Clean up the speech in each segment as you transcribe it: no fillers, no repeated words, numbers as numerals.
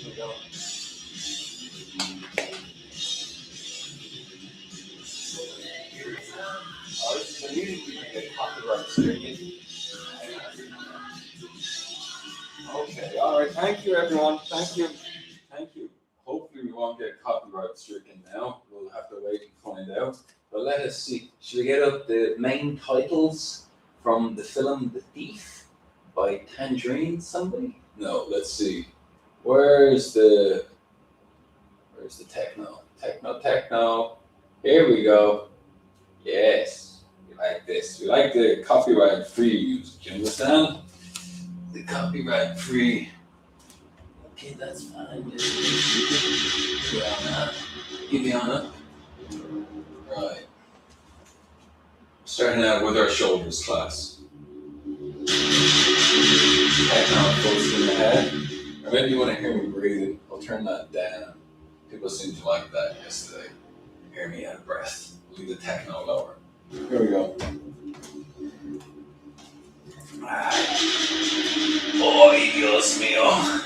we go. Oh, this is the music we can get copyright stricken. Okay, alright, thank you everyone. Thank you. Thank you. Hopefully we won't get copyright stricken now. We'll have to wait and find out. But let us see. Should we get up the main titles from the film The Thief by Tangerine somebody? No, let's see. Where's the techno? Techno. Here we go. Yes. We like this. We like the copyright free music. You understand? The copyright free. Okay, that's fine. Give me on up. Right. Starting out with our shoulders class. Techno close in the head. Or maybe you want to hear me breathing. I'll turn that down. People seemed to like that yesterday. Hear me out of breath. We'll leave the techno lower. Here we go. Oh, Dios mío.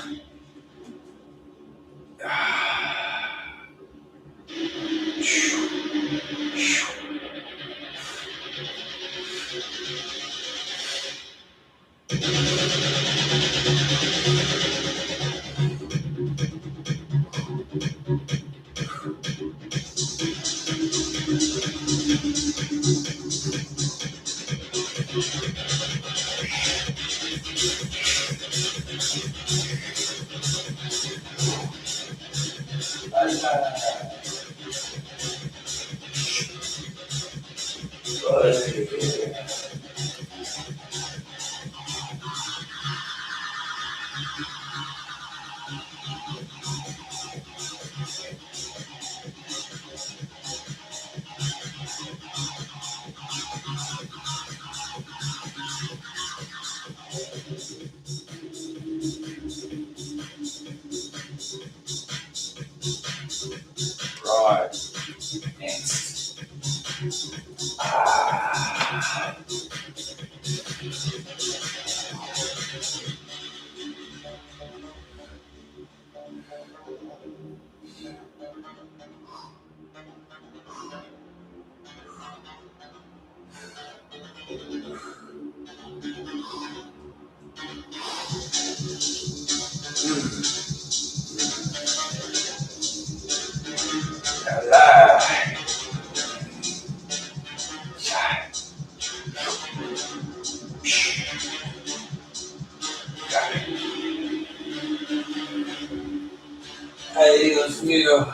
Right. Next. Ay, Dios mío.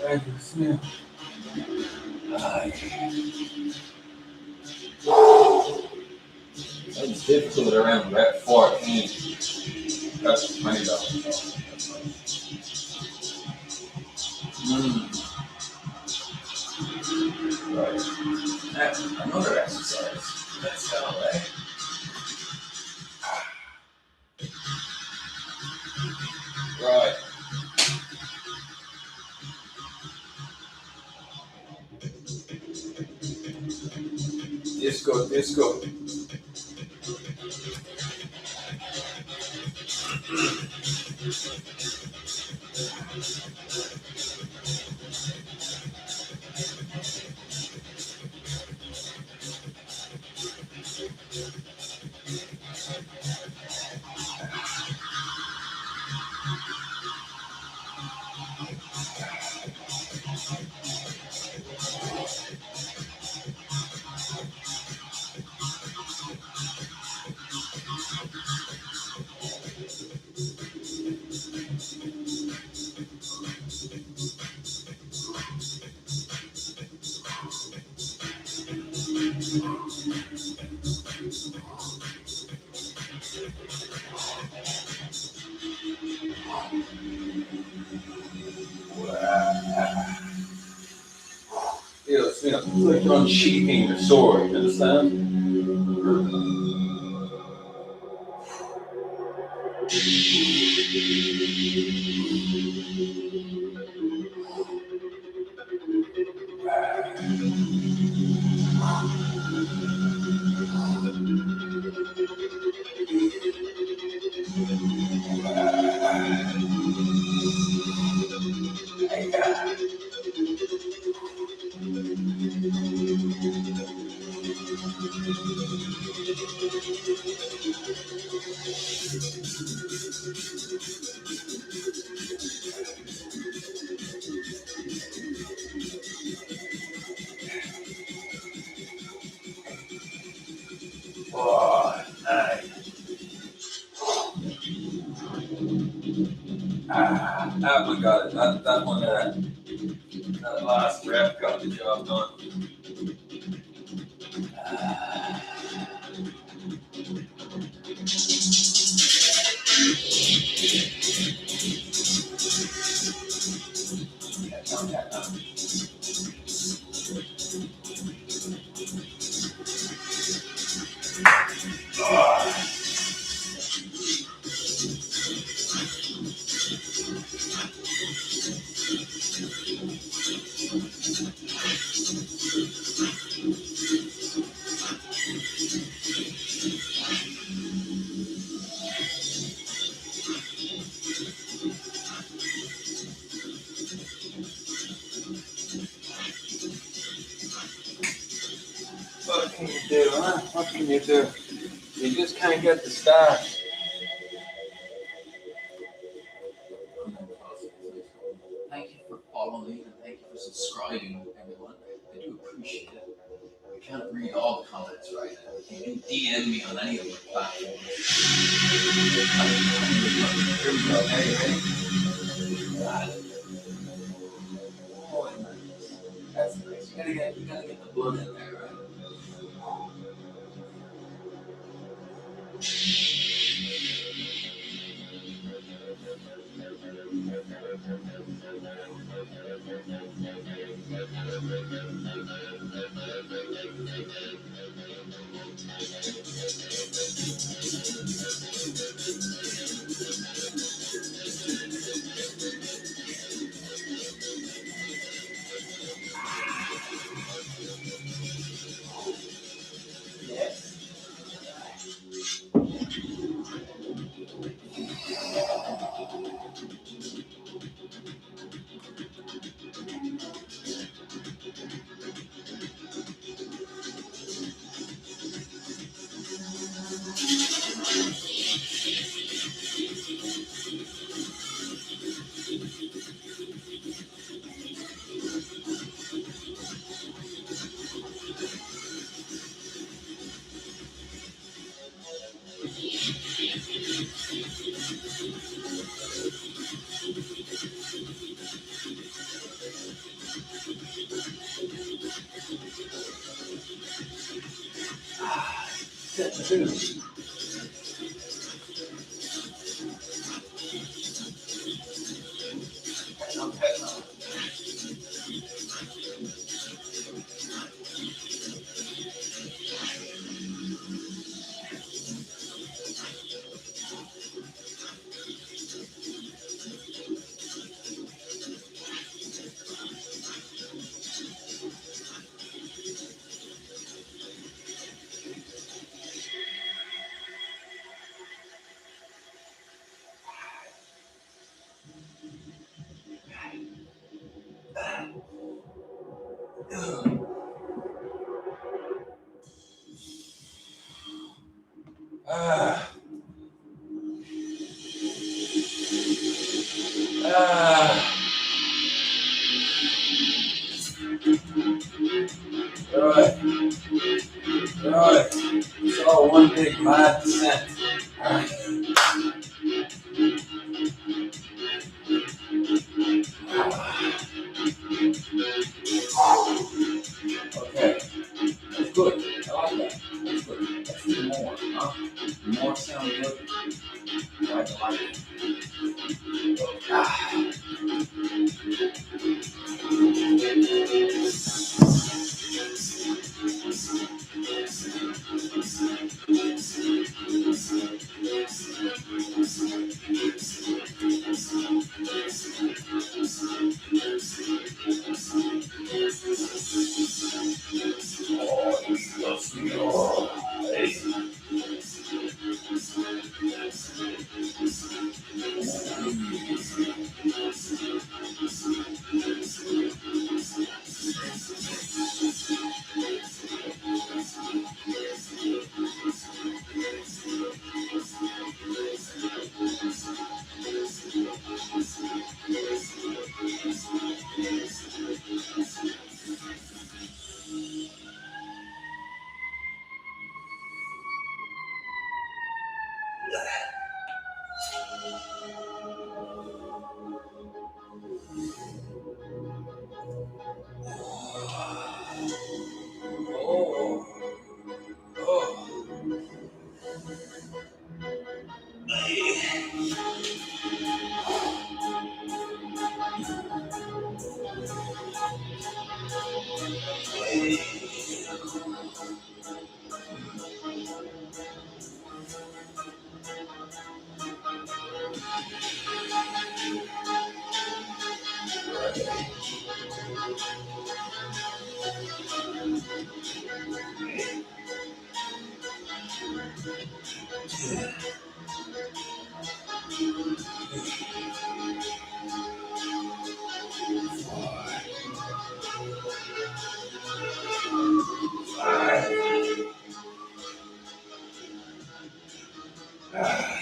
Ay, Dios mío. Ay. That's difficult around rep 14. That's $20. Right. That's another exercise. Let's go, right? Right. Disco. It's like you're unsheathing your sword, you understand? Oh, nice. Oh my God, that one, that last rep got the job done. What can you do, huh? What can you do? You just can't get the start. Thank you for following and thank you for subscribing, everyone. I do appreciate it. I can't read all the comments right now. You can DM me on any of my platforms. Here we go. Are you ready? Oh, that's nice. You gotta get the blood in there, right? Right. It's all one big mad descent. Okay. That's good. I like that. That's good. Let's do more. Huh? More sound good. I like it.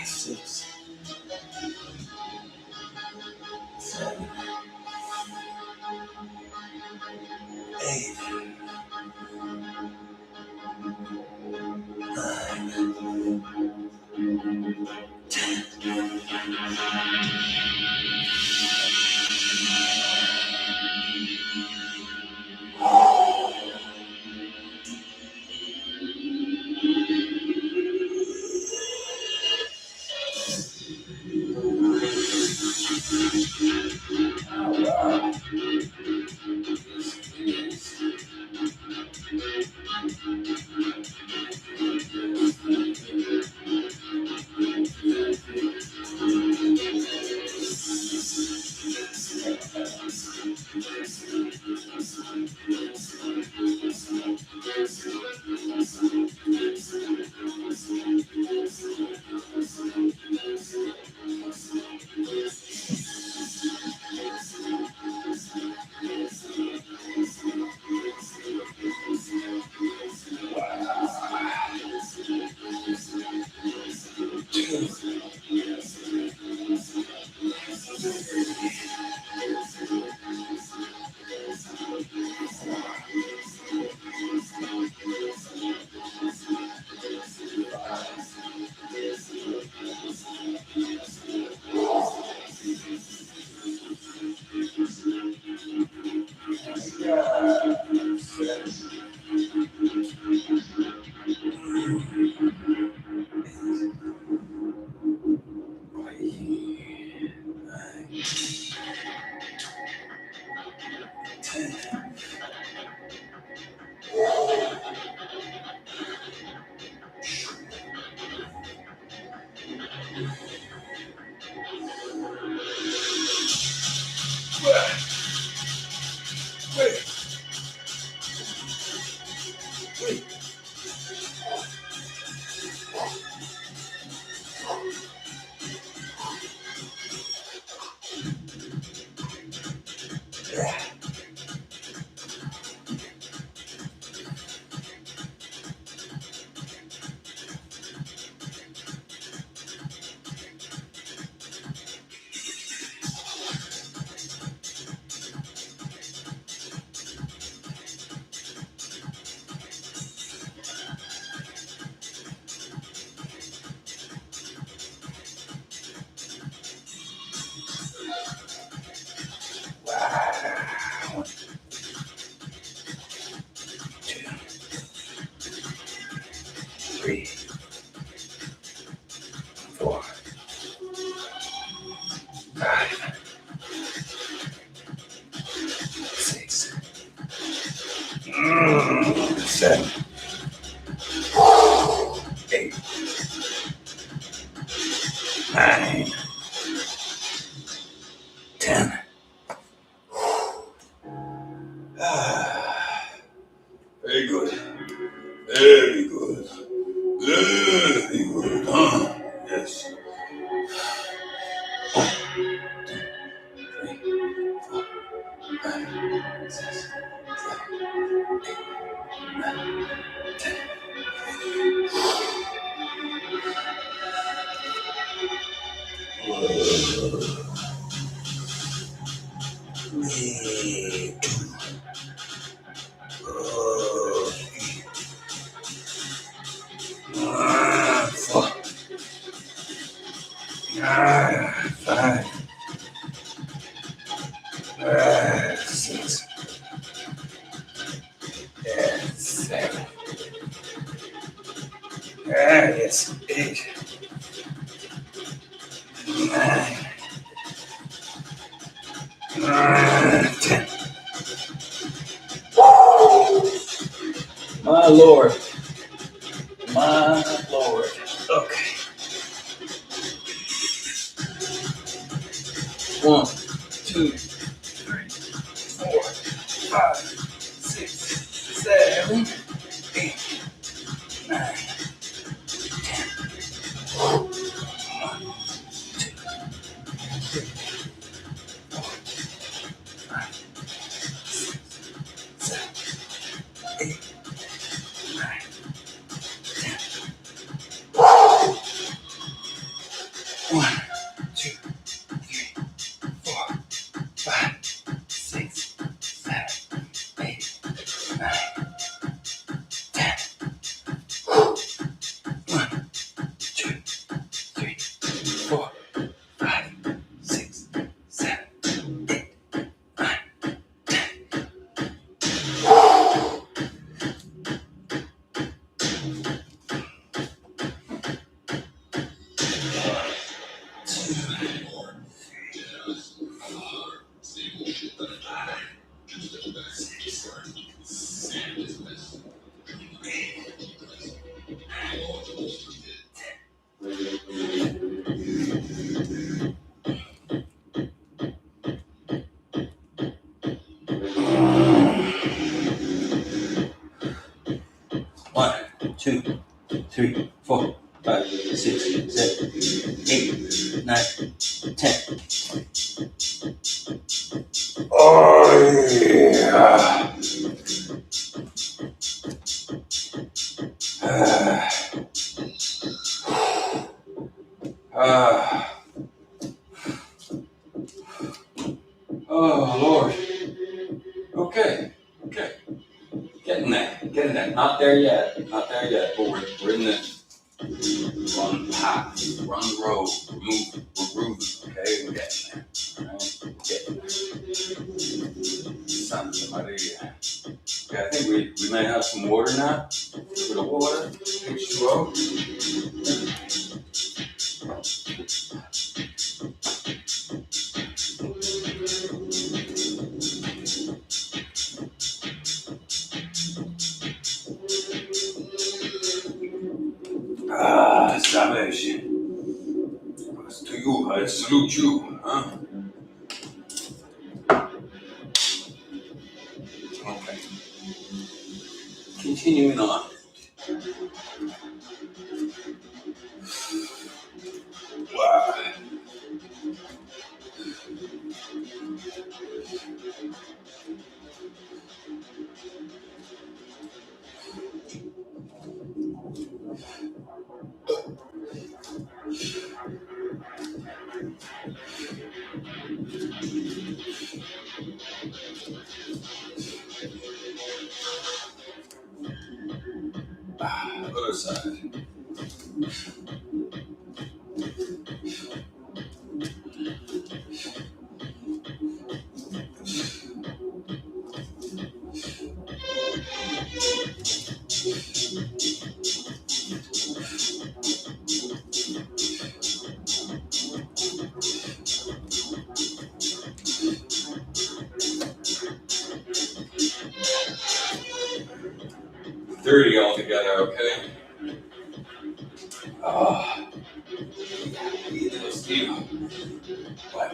Six, 7, 8, 3, 4, 5, 6, 7, 8, 9, 10. Very good. Very good. Very good. Yes. 3, 4, 5, 6, 7, 8, 9, 10. 5, 6, 7. Yes, 8, 9, 10. My Lord. My Lord. Okay. 1, 2, 3, 4, 5, 6, 7, 8, 9, 10. 1, 2, 3, 4, 5, 6, 7, 8, 9, 10. 1, 2, 3, 4, 5, 6, 7, 8, 9, 10. 1, 2, 3, 4, 5, 6, 7, 8, 9, 10. 1, 2, 3, 4, 5, 6, 7, 8, 9, 10. Oh yeah. Oh Lord. Okay. Getting there. Not there yet, but we're in the run path, we're on the road, we're moving, okay? We're getting there. Alright? We're getting there. Santa Maria. Okay, I think we may have some water now. A bit of water, H2O. Salvation. To you, I salute you, huh? Okay. Continuing on. Wow. Other side. $30 altogether, okay? Oh, Steve. What?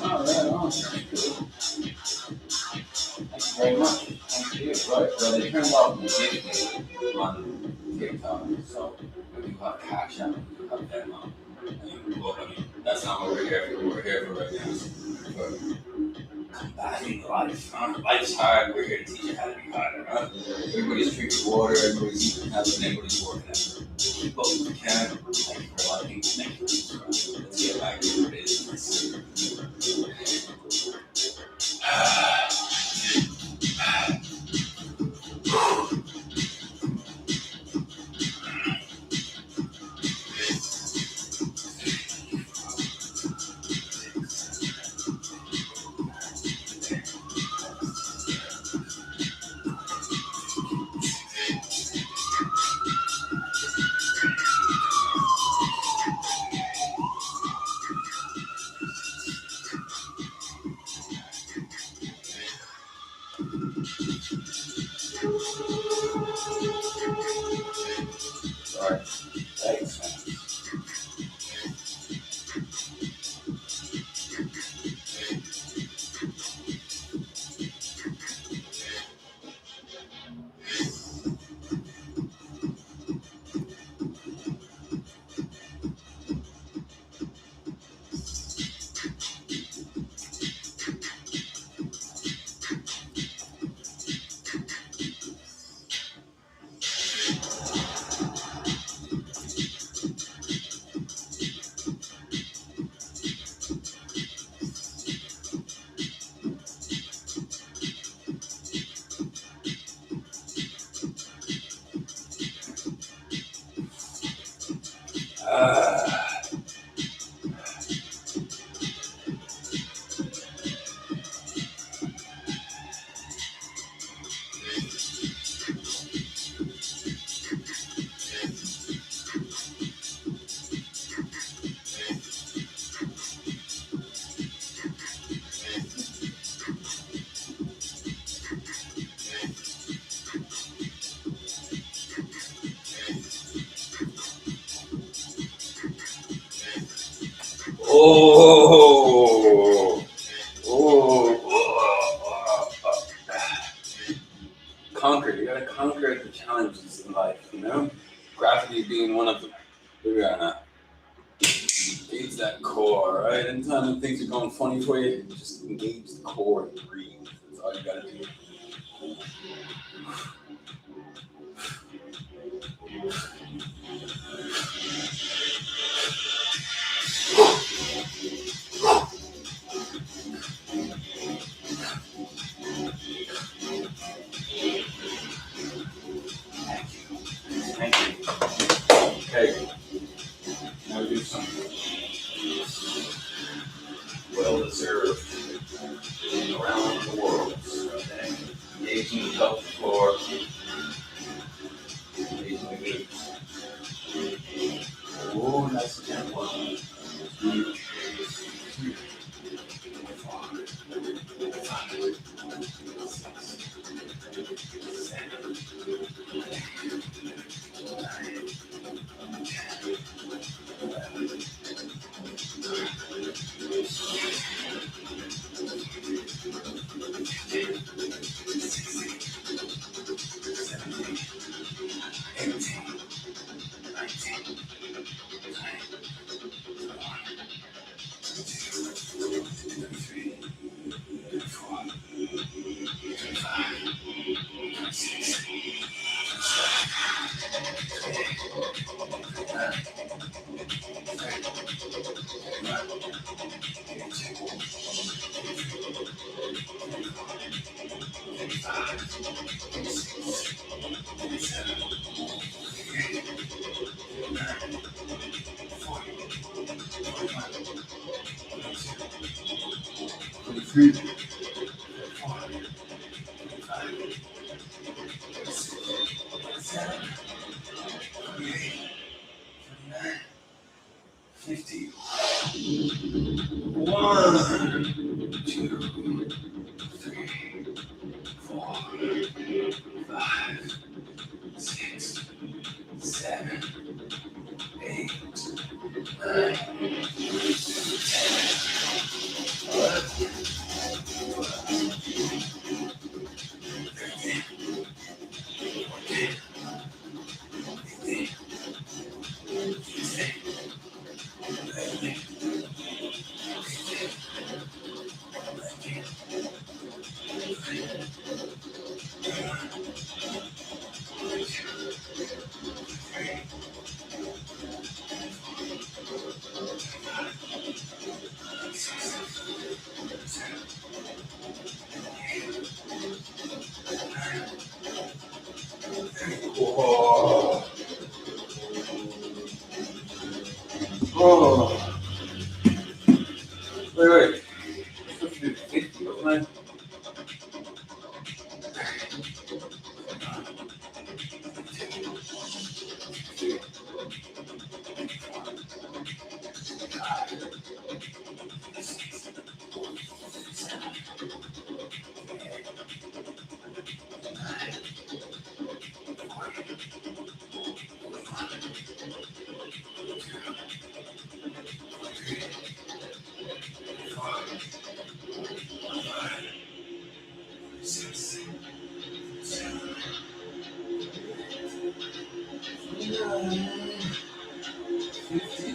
'Thank you very much. Thank you. Right. Well, they turned off the gifting on TikTok, so we do have cash out, we do have demo. Well, I mean, that's not what we're here for. We're here for right now. For combating life. Life's hard. We're here to teach you how to be harder. Everybody's drinking water. Everybody's eating healthy. Everybody's working out. Keep up if you can. Thank you for liking. Thank you for subscribing. Let's get back to the business. Sorry. Thanks, man. Conquer. You gotta conquer the challenges in life, you know? Gravity being one of them. We're gonna engage that core, right? Anytime when things are going funny for you, just engage the core and breathe. That's all you gotta do. Thank you. Okay. Now we do something well deserved around the world. Okay. Engaging the pelvic floor. Engaging the glutes. Oh, nice and gentle. 2, 3, 4, 5, 6, 7, 50. 1, 2, 3, 4, 5, 6, 7, 8, 9, 10, 11, Wait. I'm supposed to do 50, wasn't I?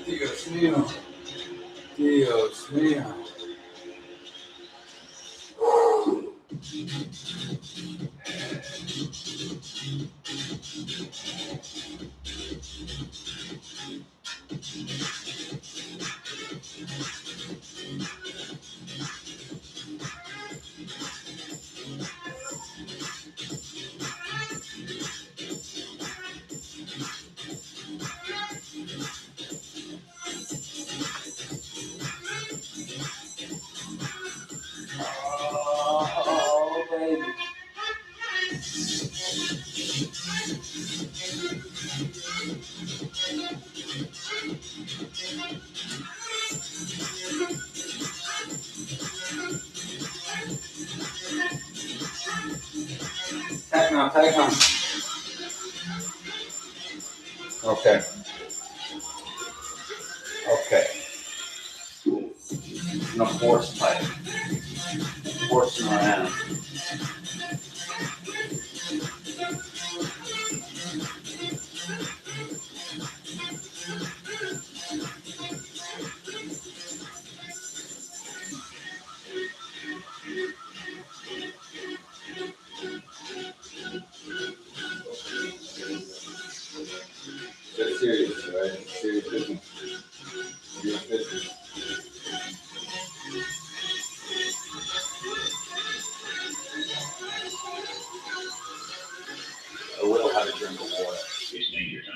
Dios mío. Dios mío. Oh, baby. Tag on. Okay. Okay. No force pipe. Forcing around. Just serious, right? Serious business. Serious business. I will have a drink of water. Please take your time.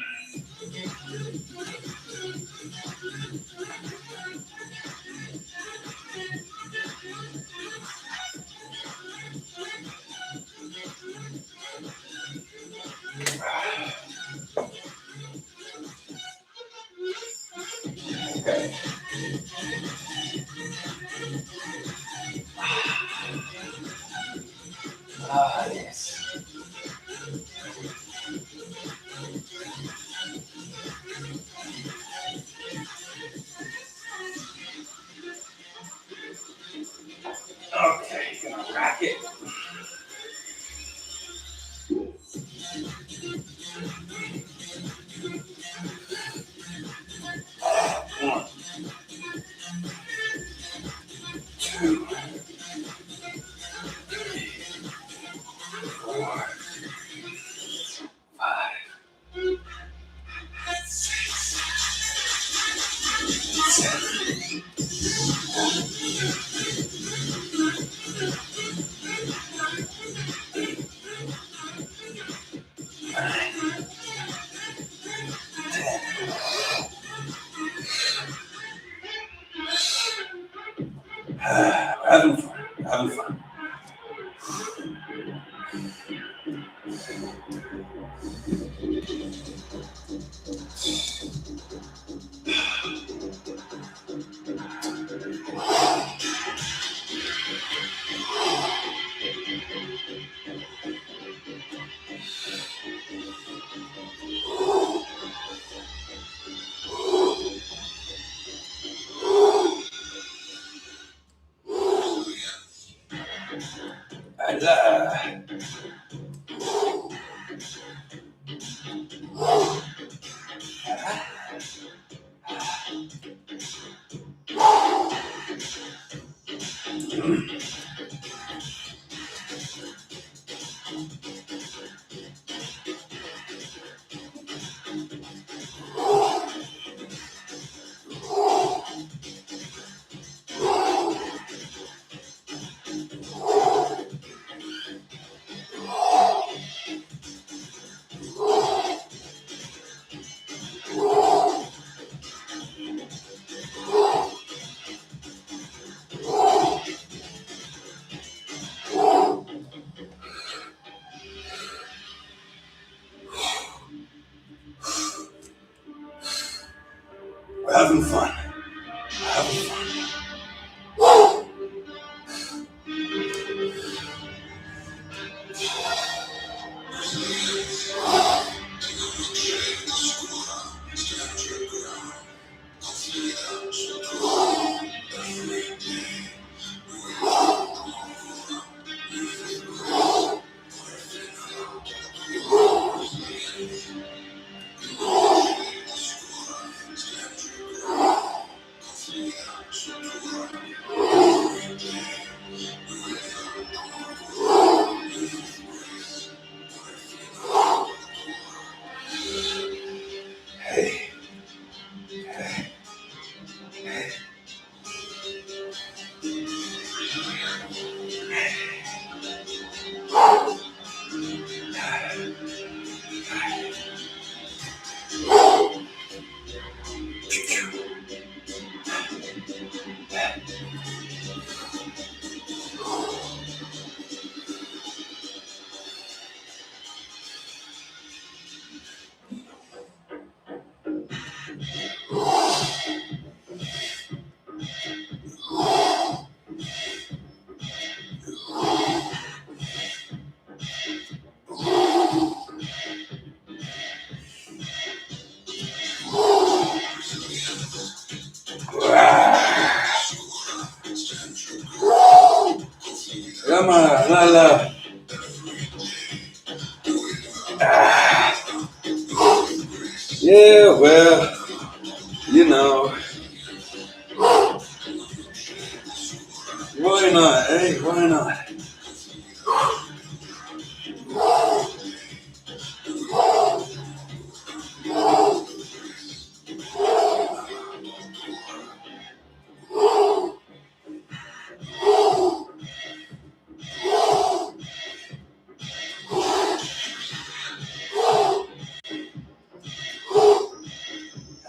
Okay. Yes. Okay, gonna rack it. One, two, 4, 5, 6, 7, 9, 10. Having fun. Having fun. And, Come on, Lala. Yeah, well, you know, why not, eh? Why not?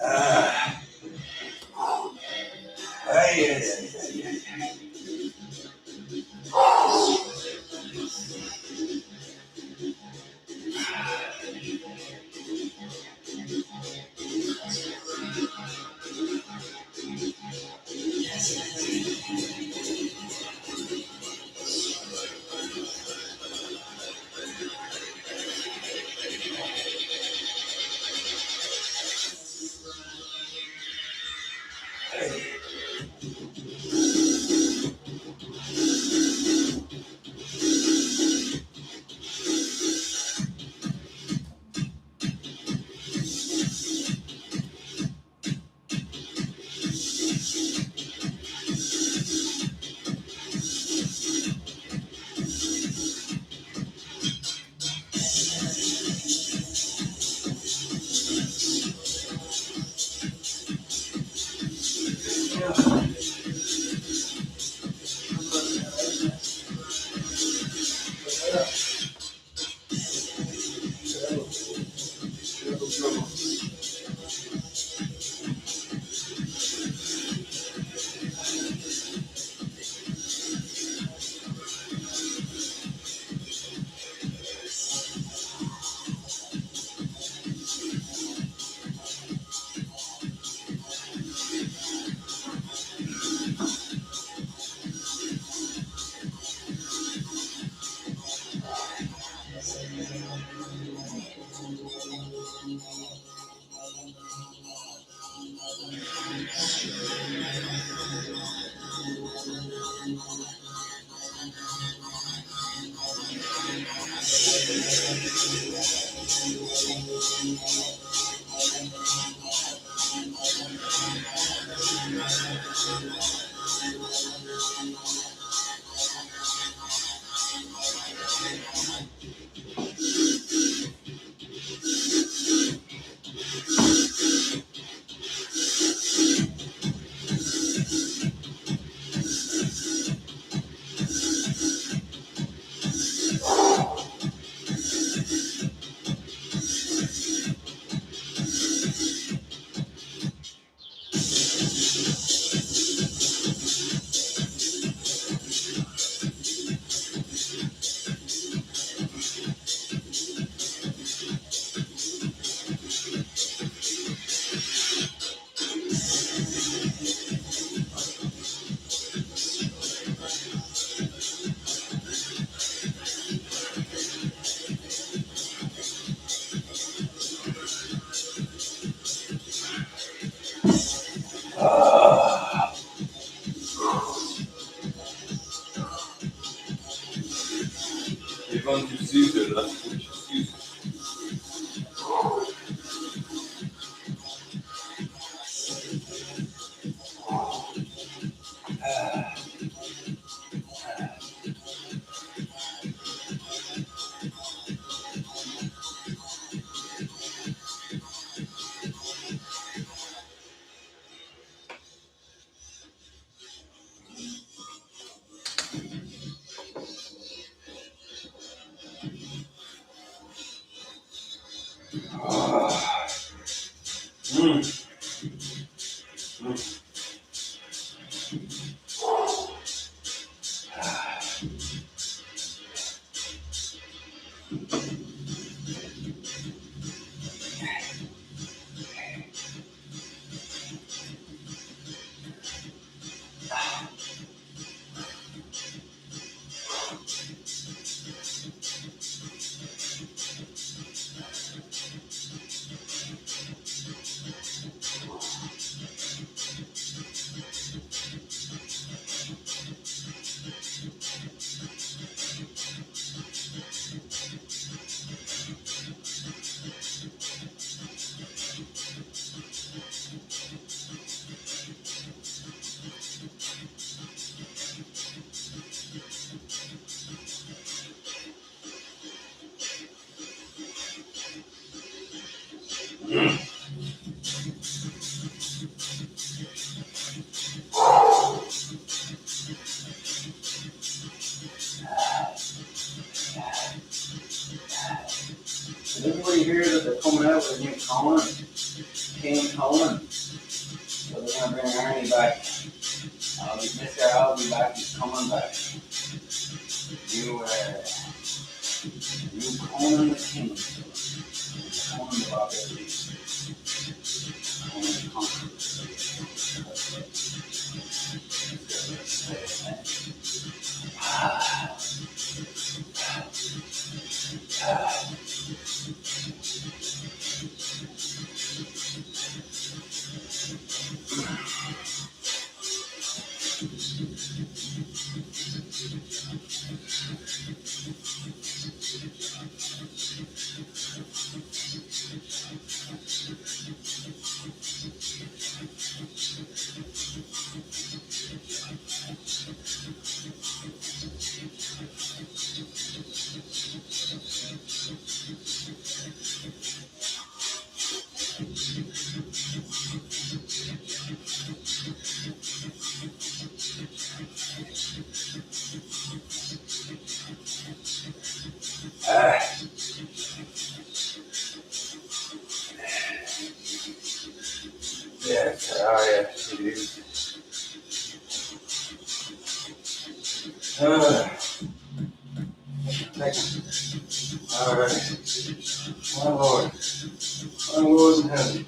Ah, ay, ay, ay, ay, ay. You're going to Caesar, that's what you Caesar. coming out with a new Conan, King Conan. So we're going to bring Arnie back. Mr. I'll be back, he's coming back. New Conan the King. Conan the Barbarian. Conan the Conqueror. Yes, it is. Alright. My Lord. My Lord in heaven.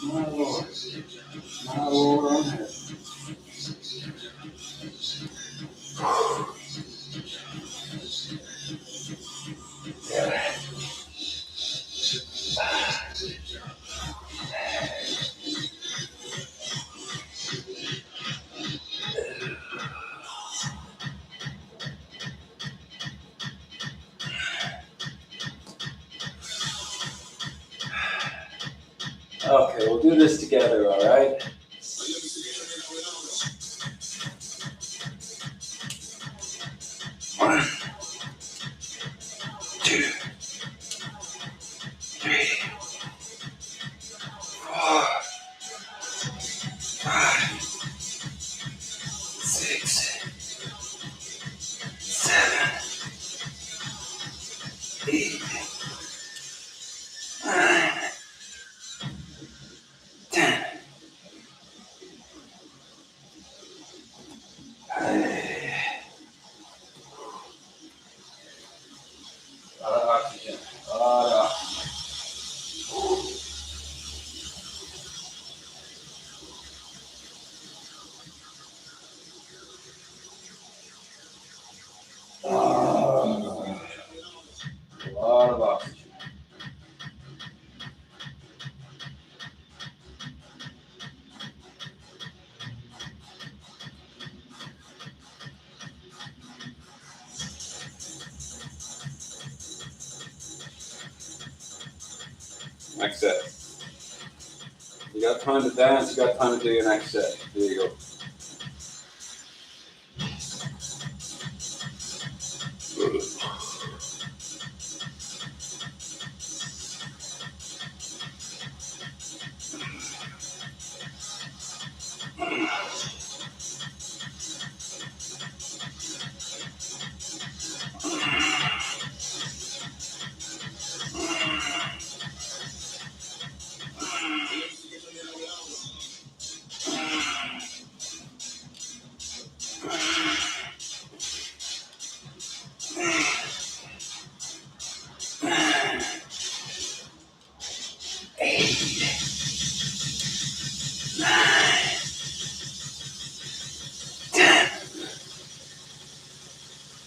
My Lord. My Lord in heaven. Okay, we'll do this together, all right? 1, 2, 3, 4, 5, 6, 7, 8, 9, 10. Oxygen. A lot of oxygen. Next set. You got time to dance, you got time to do your next set. There you go.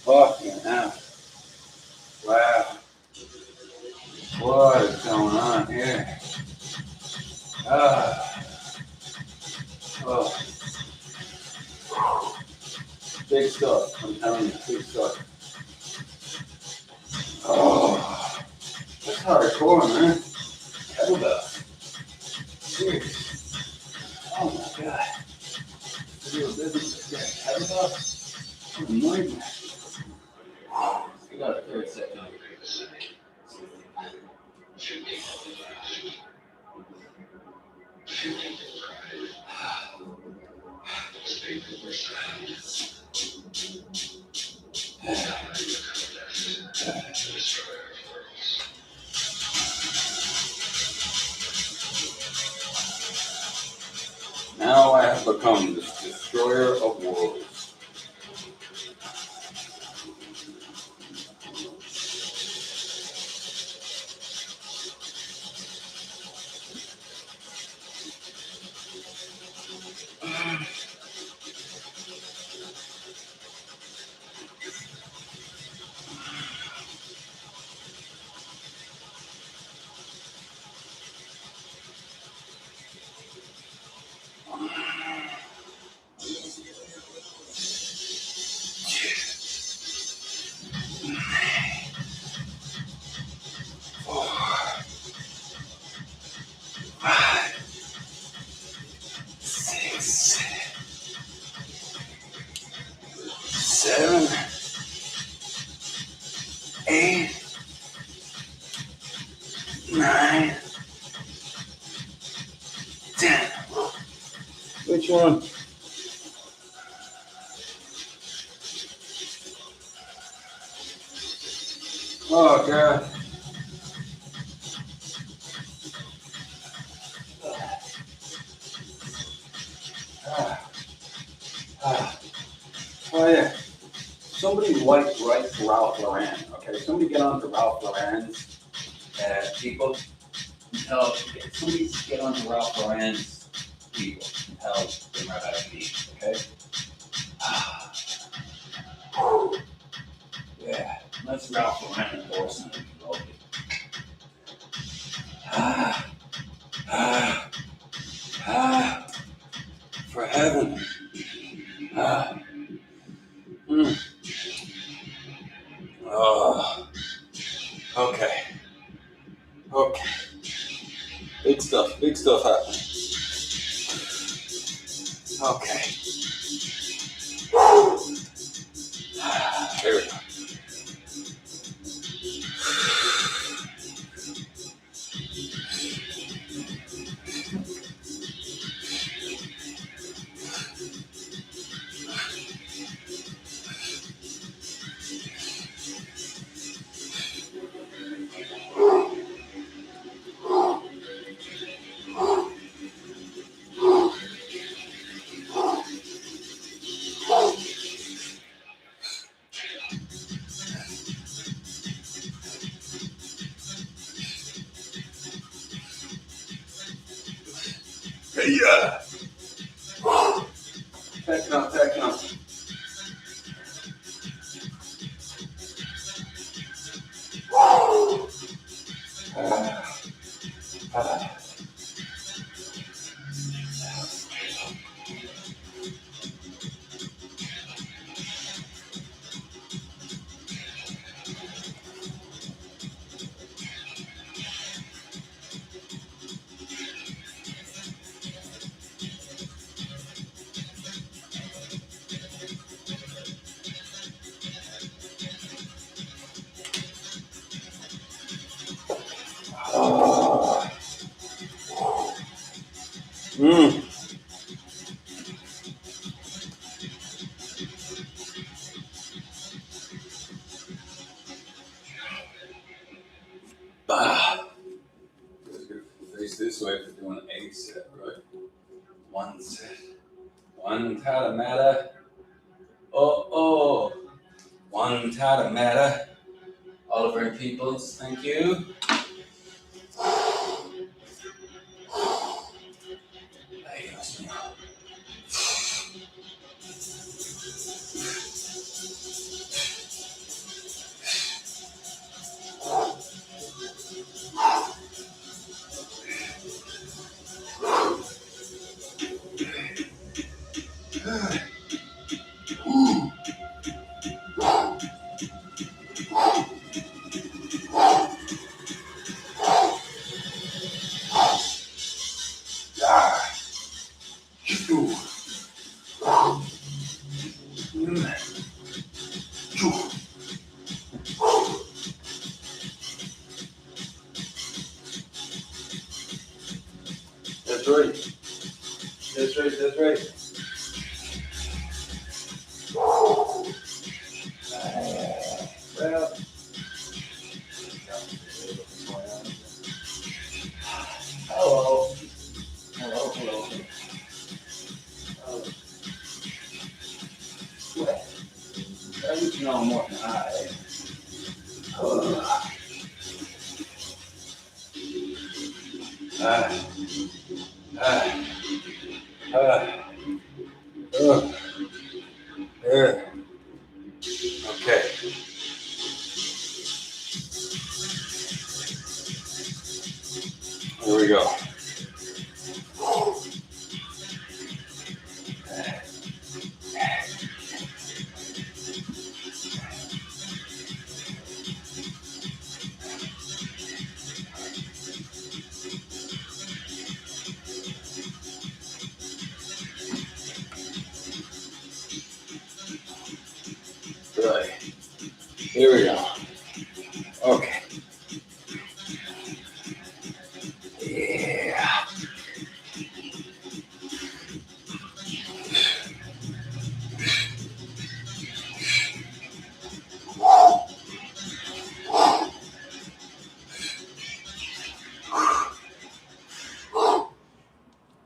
Fucking hell. Wow. What is going on here? Oh. Big stuff. I'm telling you, big stuff. Oh. That's hardcore, man. Kettlebell. Serious. Oh my god. Real business. Yeah, kettlebell. What a nightmare. We got a third set now. have become the destroyer of worlds. Seven, 8, 9, 10. Which one? Oh, God. Oh, yeah. Somebody write Ralph Lauren, okay? Somebody get on to Ralph Lauren's people and tell, somebody get on to Ralph Lauren's people and tell them how to be, okay? Yeah, that's Ralph Lauren endorsement. For heaven. Oh, okay. Okay. Big stuff happening. Okay. There we go. Yeah. Techno. Face this way for doing a set, right? One set. One tatamata. Oh. One tatamata. Oliver Peoples, thank you. That's right. Well, hello. Okay. Here we go. Right. Here we go. Okay. Yeah.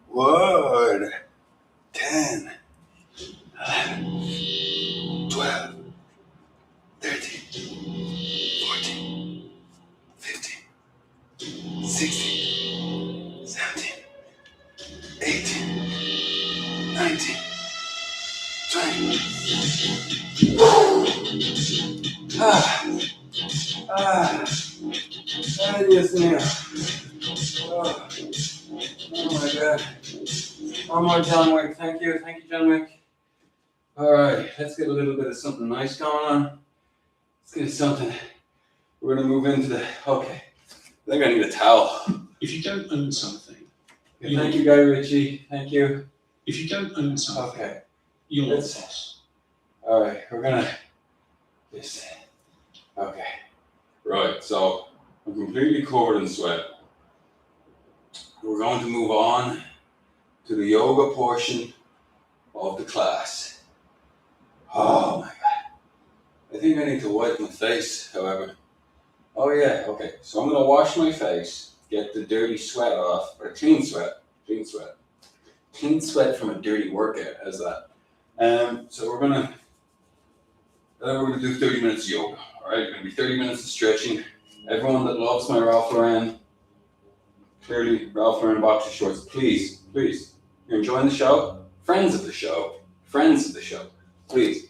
One, 10, 12, 13, 14, 15, 16, 17, 18, 19, 20. Yes, ma'am. Oh my God. One more, John Wick. Thank you, John Wick. All right, let's get a little bit of something nice going on. Let's get something. We're gonna move into the. Okay, I think I need a towel. If you don't own something, Thank you, Guy Ritchie. Thank you. if you don't own something, Okay. you're not the Let's- boss. All right, we're gonna. This. Okay. Right. So I'm completely covered in sweat. We're going to move on to the yoga portion of the class. Oh my God. I think I need to wipe my face, however. Oh yeah, okay. So I'm gonna wash my face, get the dirty sweat off, or clean sweat. Clean sweat from a dirty workout, how's that? So we're gonna do 30 minutes of yoga. Alright, gonna be 30 minutes of stretching. Everyone that loves my Ralph Lauren, clearly Ralph Lauren boxer shorts, please, you're enjoying the show? Friends of the show, please,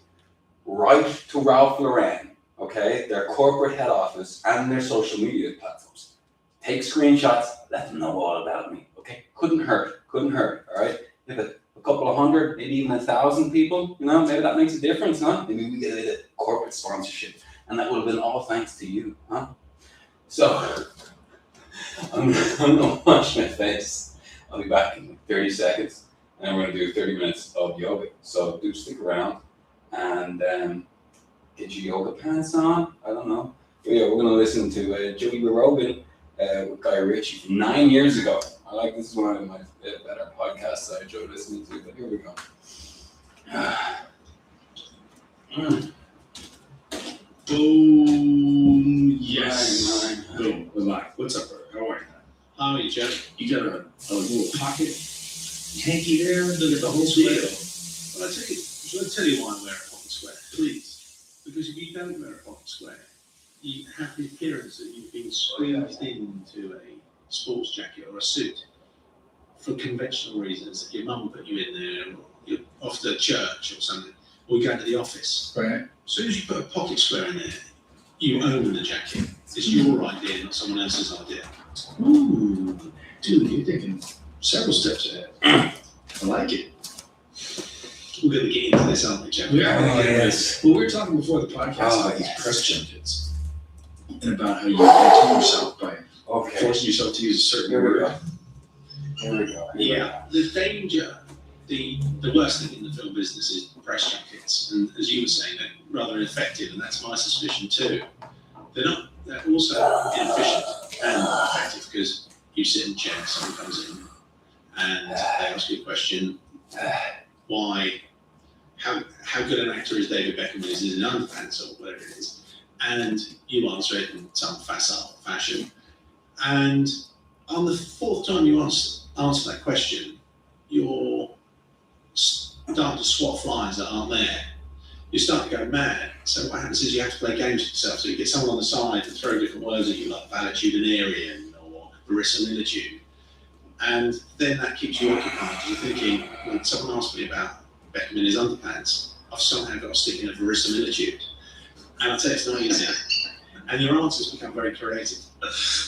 write to Ralph Lauren, okay, their corporate head office and their social media platforms. Take screenshots, let them know all about me, okay? Couldn't hurt, all right? If a couple of hundred, maybe even 1,000 people, maybe that makes a difference, huh? Maybe we get a corporate sponsorship, and that would have been all thanks to you, huh? So, I'm gonna wash my face. I'll be back in 30 seconds, and we're gonna do 30 minutes of yoga. So do stick around and get your yoga pants on. I don't know. But yeah, we're gonna listen to Joey Rogan with Guy Ritchie from 9 years ago. I like this is one of my better podcasts that I enjoy listening to. But here we go. Boom. Yes. Nine. Boom. We're live. What's up, brother? How are you? How are you, Jeff? You got a little pocket hanky there. Look at the whole deal. Well, I'll tell you why I wear a pocket square, please. Because if you don't wear a pocket square, you have the appearance that you've been squeezed into a sports jacket or a suit for conventional reasons. Your mum put you in there, or you're off to church or something, or you're going to the office. Right. As soon as you put a pocket square in there, you own the jacket. It's your idea, not someone else's idea. Ooh, dude, you're thinking several steps ahead. I like it. We're going to get into this, aren't we, Jeff? We are. Oh, yes. Well, we were talking before the podcast Oh, about these yes. press junkets and about how you entertain yourself by Okay. forcing yourself to use a certain Here we word. go. Here we go. Yeah, the danger, the worst thing in the film business is press junkets. And as you were saying, they're rather ineffective, and that's my suspicion too. They're also inefficient and effective because you sit in a chair, someone comes in, and they ask you a question, why, how good an actor is David Beckham is in underpants or whatever it is, and you answer it in some facile fashion, and on the fourth time you answer that question, you're starting to swat flies that aren't there. You start to go mad. So what happens is you have to play games with yourself. So you get someone on the side to throw different words at you, like valetudinarian or verisimilitude. And then that keeps you occupied because you're thinking, when someone asks me about Beckham in his underpants, I've somehow got to stick in a verisimilitude. And I tell you, it's not easy. And your answers become very creative.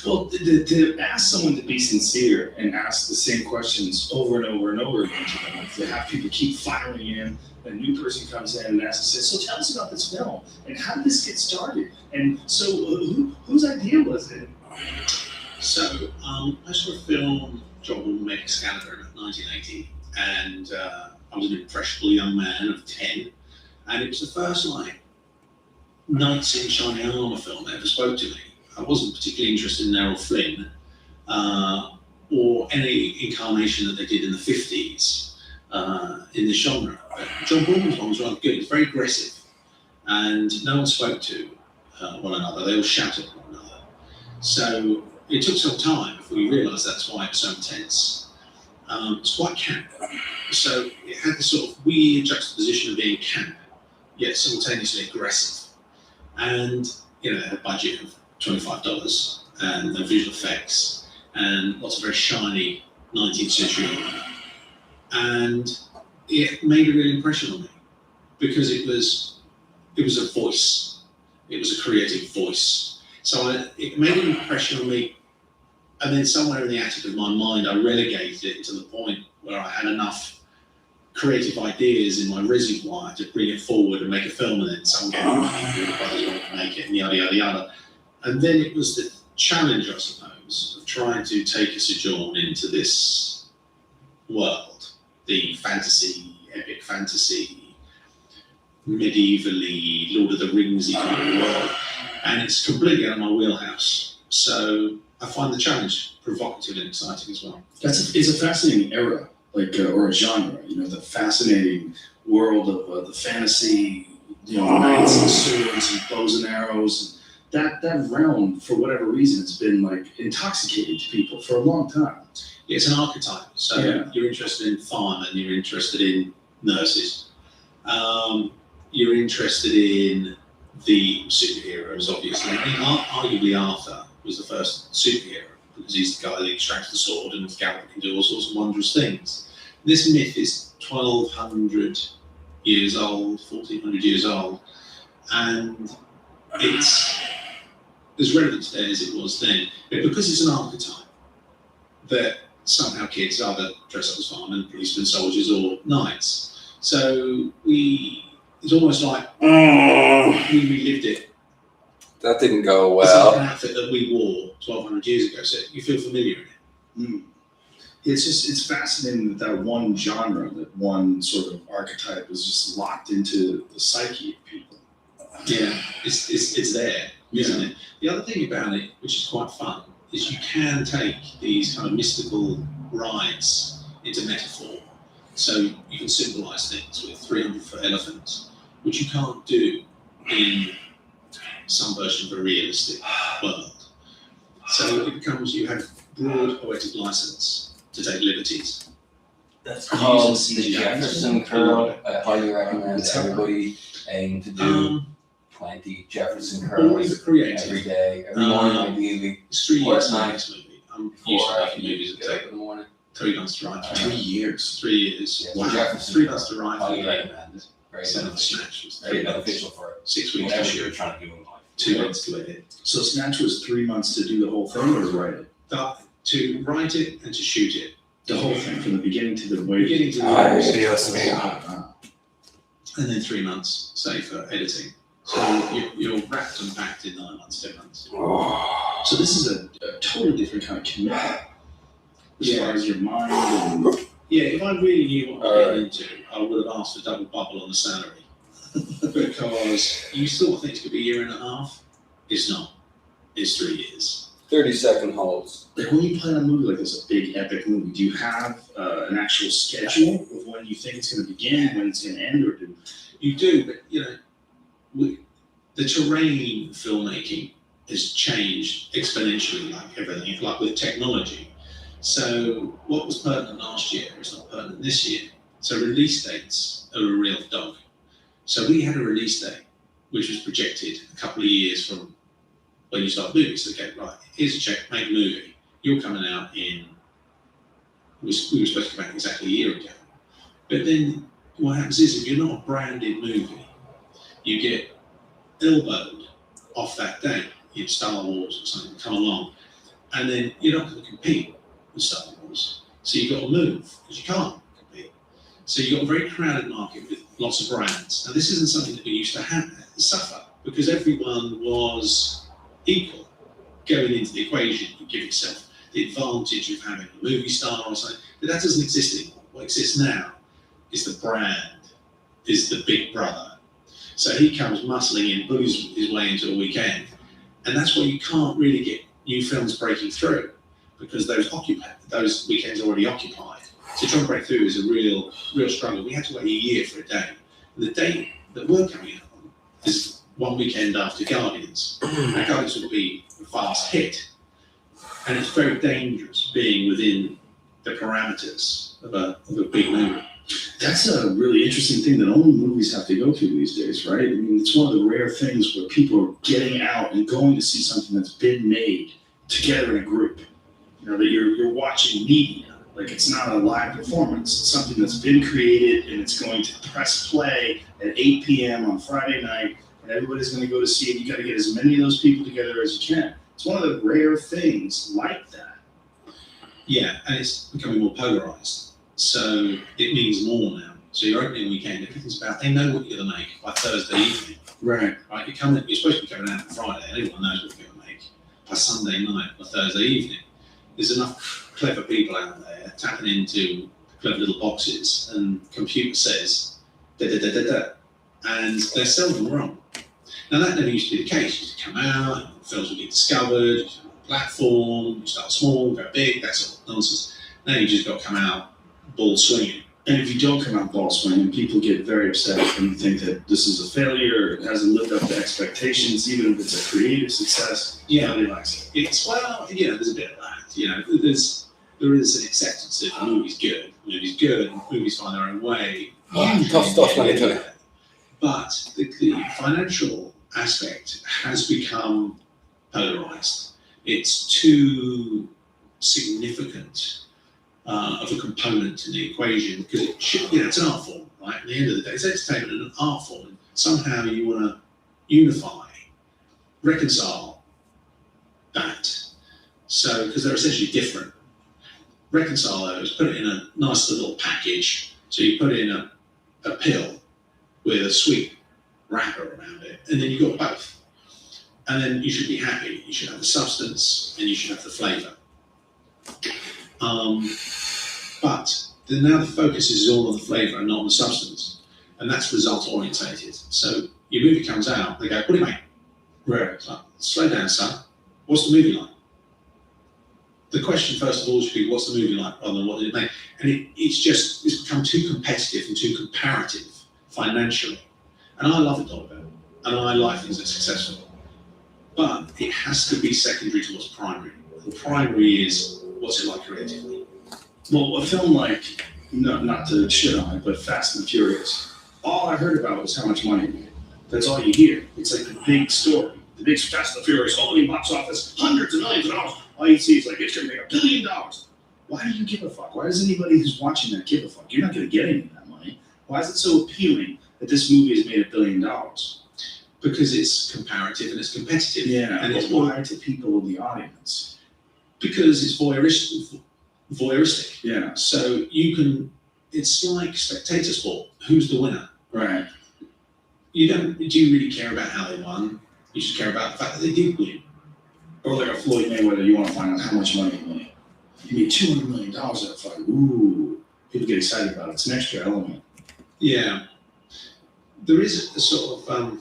Well, to ask someone to be sincere and ask the same questions over and over and over again to them, like to have people keep firing in, a new person comes in and asks, says, so tell us about this film, and how did this get started? And so whose idea was it? So I saw a film, John Boorman made Excalibur in 1980, and I was an impressionable young man of 10, and it was the first knights in shining armour film that ever spoke to me. I wasn't particularly interested in Errol Flynn or any incarnation that they did in the 50s in this genre. But John Boorman's one was rather good. It was very aggressive, and no one spoke to one another. They all shouted at one another. So it took some time before we realised that's why it was so intense. It's quite camp. So it had this sort of weird juxtaposition of being camp, yet simultaneously aggressive. And, you know, they had a budget of $25 and no visual effects and lots of very shiny 19th century armour. And it made a real impression on me because it was a voice. It was a creative voice. So it made an impression on me, and then somewhere in the attic of my mind, I relegated it to the point where I had enough creative ideas in my reservoir to bring it forward and make a film, and then someone gave me money, and the brothers wanted to make it, and yada, yada, yada. And then it was the challenge, I suppose, of trying to take a sojourn into this world, the fantasy, epic fantasy, medievally, Lord of the Ringsy kind of world. And it's completely out of my wheelhouse. So I find the challenge provocative and exciting as well. It's a fascinating era, or a genre, the fascinating world of the fantasy, knights and swords and bows and arrows. That realm, for whatever reason, has been intoxicating to people for a long time. Yeah, it's an archetype. So you're interested in firemen, you're interested in nurses, you're interested in the superheroes, obviously. I mean, arguably Arthur was the first superhero because he's the guy that extracts the sword and Gallagher can do all sorts of wondrous things. This myth is 1,200 years old, 1,400 years old, and it's as relevant today as it was then. But because it's an archetype that somehow kids either dress up as firemen, policemen, soldiers, or knights. So it's almost like we relived it. That didn't go It's well. like an outfit that we wore 1,200 years ago, so you feel familiar in it. It's fascinating that one genre, that one sort of archetype is just locked into the psyche of people. Yeah, it's there, isn't it? The other thing about it, which is quite fun, is you can take these kind of mystical rides into metaphor. So you can symbolise things with 300-foot elephants, which you can't do in some version of a realistic world. So it becomes, you have broad poetic license to take liberties. That's called the Jefferson Curl. I highly recommend everybody aim to do 20 Jefferson Always curls creative. every day, every morning ideally. It's 3 years Or now, night. this movie. I'm used to making movies that get up take in the morning. 3 months to write. 3 years. 3 years. Yeah, Wow. Jefferson 3 Curl. months to write. Highly recommend it. Very So beneficial. Snatch was Very 3 months. beneficial for 6 weeks whatever to you're shoot. trying to do in life. 2 months to edit. So Snatch was 3 months to do the whole thing or to write it? To write it and to shoot it. The whole thing, from the beginning to the way. Beginning to the Ah. and then 3 months, say, for editing. So you're wrapped and packed in 9 months, 10 months. So this is a totally different kind of commitment as far as your mind and... Yeah, if I really knew what I was getting into, I would have asked for double bubble on the salary. Because you still think it's going to be a year and a half. It's not. It's 3 years. 30-second holds. Like when you plan a movie like this, a big epic movie, do you have an actual schedule of when you think it's going to begin, when it's going to end, or do You do, but the terrain filmmaking has changed exponentially, like everything, like with technology. So what was pertinent last year is not pertinent this year. So release dates are a real dog. So we had a release date which was projected a couple of years from when you start movies. So, okay, right, here's a check, make a movie. You're coming out in we were supposed to come out exactly a year ago. But then what happens is, if you're not a branded movie, you get elbowed off that date. You Star Wars or something come along, and then you're not going to compete with Star Wars. So you've got to move, because you can't compete. So you've got a very crowded market with lots of brands. Now this isn't something that we used to suffer, because everyone was equal going into the equation. You give yourself the advantage of having a movie star or something, but that doesn't exist anymore. What exists now is the brand, is the big brother. So he comes muscling in, booze his way into a weekend, and that's why you can't really get new films breaking through, because those weekends are already occupied. So trying to break through is a real struggle. We had to wait a year for a date. And the date that we're coming out on is one weekend after Guardians. Now, Guardians will be a fast hit, and it's very dangerous being within the parameters of a big movie. That's a really interesting thing that only movies have to go through these days, right? I mean, it's one of the rare things where people are getting out and going to see something that's been made together in a group. You know, that you're watching media. Like, it's not a live performance. It's something that's been created, and it's going to press play at 8 p.m. on Friday night, and everybody's going to go to see it. You got to get as many of those people together as you can. It's one of the rare things like that. Yeah, and it's becoming more polarized. So it means more now. So your opening weekend, everything's about, they know what you're going to make by Thursday evening. Right. Right, you're supposed to be coming out on Friday, and everyone knows what you're going to make by Sunday night or Thursday evening. There's enough clever people out there tapping into clever little boxes, and computer says da da da da da, and they're seldom wrong. Now that never used to be the case. You used to come out, films would get discovered, you start on a platform, you start small, go big, that sort of nonsense. Now you just got to come out ball swinging. And if you don't come out ball swinging, people get very upset and think that this is a failure, it hasn't lived up to expectations, even if it's a creative success. Yeah, nobody likes it. it's, well, you know, there's a bit of that. You know, there is an acceptance that the movie's good. The movie's good, and movies find their own way. Tough stuff, let me tell you. But the financial aspect has become polarized. It's too significant of a component to the equation, because it should, you know, it's an art form, right? At the end of the day, it's entertainment and an art form. And somehow you want to unify, reconcile that. So, because they're essentially different. Reconcile those, put it in a nice little package. So you put in a pill with a sweet wrapper around it, and then you've got both. And then you should be happy. You should have the substance, and you should have the flavour. But now the focus is all on the flavour and not on the substance, and that's result orientated. So your movie comes out, they go, "What do you make?" Right. It's like, slow down, son. What's the movie like? The question first of all should be, what's the movie like, rather than what did it make? And it's become too competitive and too comparative financially. And I love it, Oliver, and I like things that are successful. But it has to be secondary to what's primary. The primary is, what's it like creatively? Well, a film like, not to shit on it, but Fast and Furious, all I heard about was how much money it made. That's all you hear. It's like the big story. The big Fast and Furious opening box office, hundreds of millions of dollars. All you see is like, it's going to make $1 billion. Why do you give a fuck? Why does anybody who's watching that give a fuck? You're not going to get any of that money. Why is it so appealing that this movie has made $1 billion? Because it's comparative and it's competitive. Yeah, and it's why to people in the audience? Because it's voyeuristic. Yeah. So it's like spectator sport. Who's the winner? Right. Do you really care about how they won? You just care about the fact that they did win. Or like a Floyd Mayweather, you want to find out how much money he made. You made $200 million in that fight. Ooh. People get excited about it. It's an extra element. Yeah. There is a sort of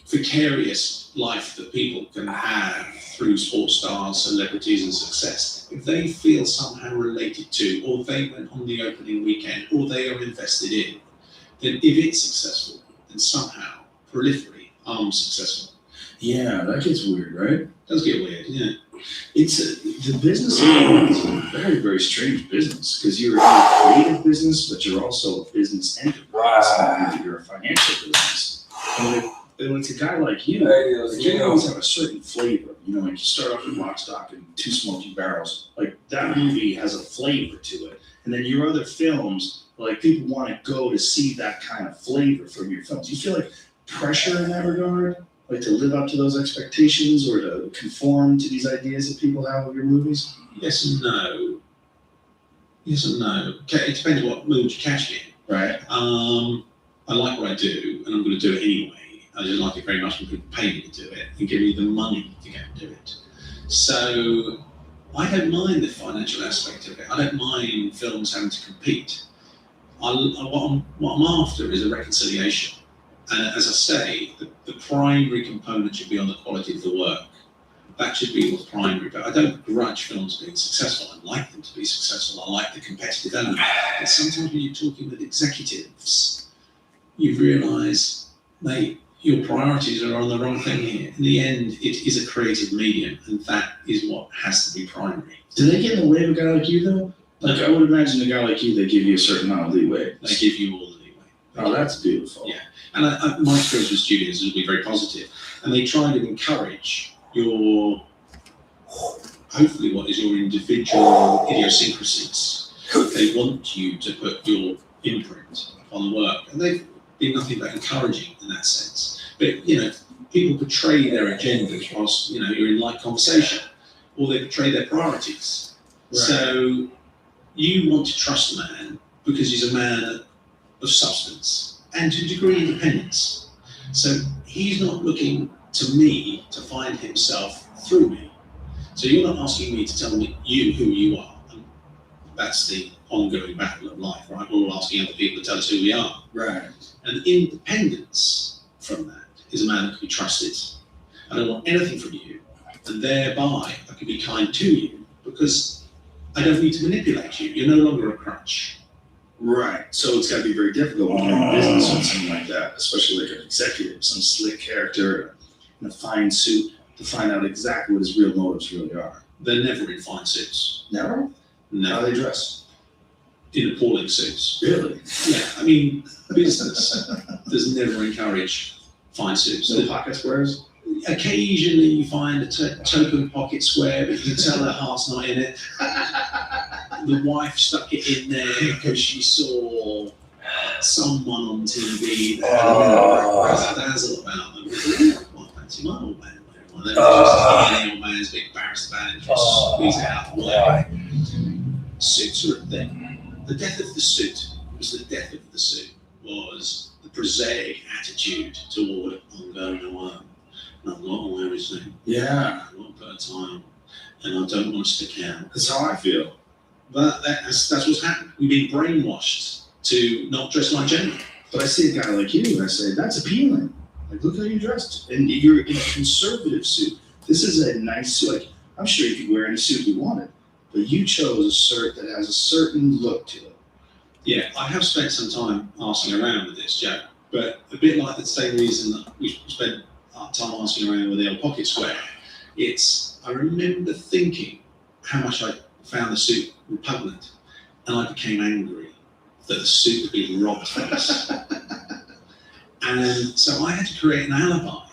vicarious life that people can have through sports stars, celebrities, and success. If they feel somehow related to, or they went on the opening weekend, or they are invested in, then if it's successful, then somehow, peripherally, I'm successful. Yeah, that gets weird, right? It does get weird, yeah. The business is a very, very strange business, because you're a creative business, but you're also a business enterprise. You're a financial business. And when it's a guy like you, you always have a certain flavor. You know, like you start off with Lock, Stock, and Two Smoking Barrels. Like that movie has a flavor to it. And then your other films, like people want to go to see that kind of flavor from your films. Do you feel like pressure in that regard? Like to live up to those expectations or to conform to these ideas that people have of your movies? Yes and no. Yes and no. Okay, it depends what mood you catch me in. Right. I like what I do, and I'm going to do it anyway. I just like it very much when people pay me to do it and give me the money to go and do it. So I don't mind the financial aspect of it. I don't mind films having to compete. What I'm after is a reconciliation. And as I say, the primary component should be on the quality of the work. That should be what's primary. But I don't grudge films being successful. I like them to be successful. I like the competitive element. But sometimes when you're talking with executives, you realise, your priorities are on the wrong thing here. In the end, it is a creative medium, and that is what has to be primary. Do they get in the way of a guy like you, though? Like, I would imagine a guy like you, they give you a certain amount of leeway. They give you all the leeway. Oh, that's beautiful. Yeah. And my experience with studios has been very positive. And they try to encourage hopefully what is your individual idiosyncrasies. They want you to put your imprint on the work. And they've been nothing but encouraging in that sense. But, you know, people portray their agendas whilst, you know, you're in light conversation, or they portray their priorities. Right. So you want to trust a man because he's a man of substance and to a degree independence. So he's not looking to me to find himself through me. So you're not asking me to tell me who you are. And that's the ongoing battle of life, right? We're all asking other people to tell us who we are. Right. And independence from that is a man that can be trusted. I don't want anything from you, and thereby I can be kind to you because I don't need to manipulate you. You're no longer a crutch. Right. So it's got to be very difficult when you're in business with something like that, especially like an executive, some slick character in a fine suit to find out exactly what his real motives really are. They're never in fine suits. Never? How Never. are they dressed? In appalling suits. Really? Yeah, I mean, business does never encourage fine suits. No pocket squares? Occasionally you find a token pocket square, but you can tell her heart's not in it. The wife stuck it in there because she saw someone on TV that had a razzle about them. Well, I fancy my old man. Well, then the old man's a bit embarrassed about it and just squeeze it out of the way. Suits are a thing. The death of the suit was the prosaic attitude toward I'm going to work. And I've got to wear a suit. Yeah. I've got to put a tie on. And I don't want to stick out. That's how I feel. But that's what's happened. We've been brainwashed to not dress like gentlemen. But I see a guy like you and I say, that's appealing. Like, look how you're dressed. And you're in a conservative suit. This is a nice suit. Like, I'm sure you could wear any suit you wanted. But you chose a shirt that has a certain look to it. Yeah, I have spent some time asking around with this, Joe. But a bit like the same reason that we spent our time asking around with the old pocket square. I remember thinking how much I found the suit repugnant. And I became angry that the suit had been robbed from us. And so I had to create an alibi,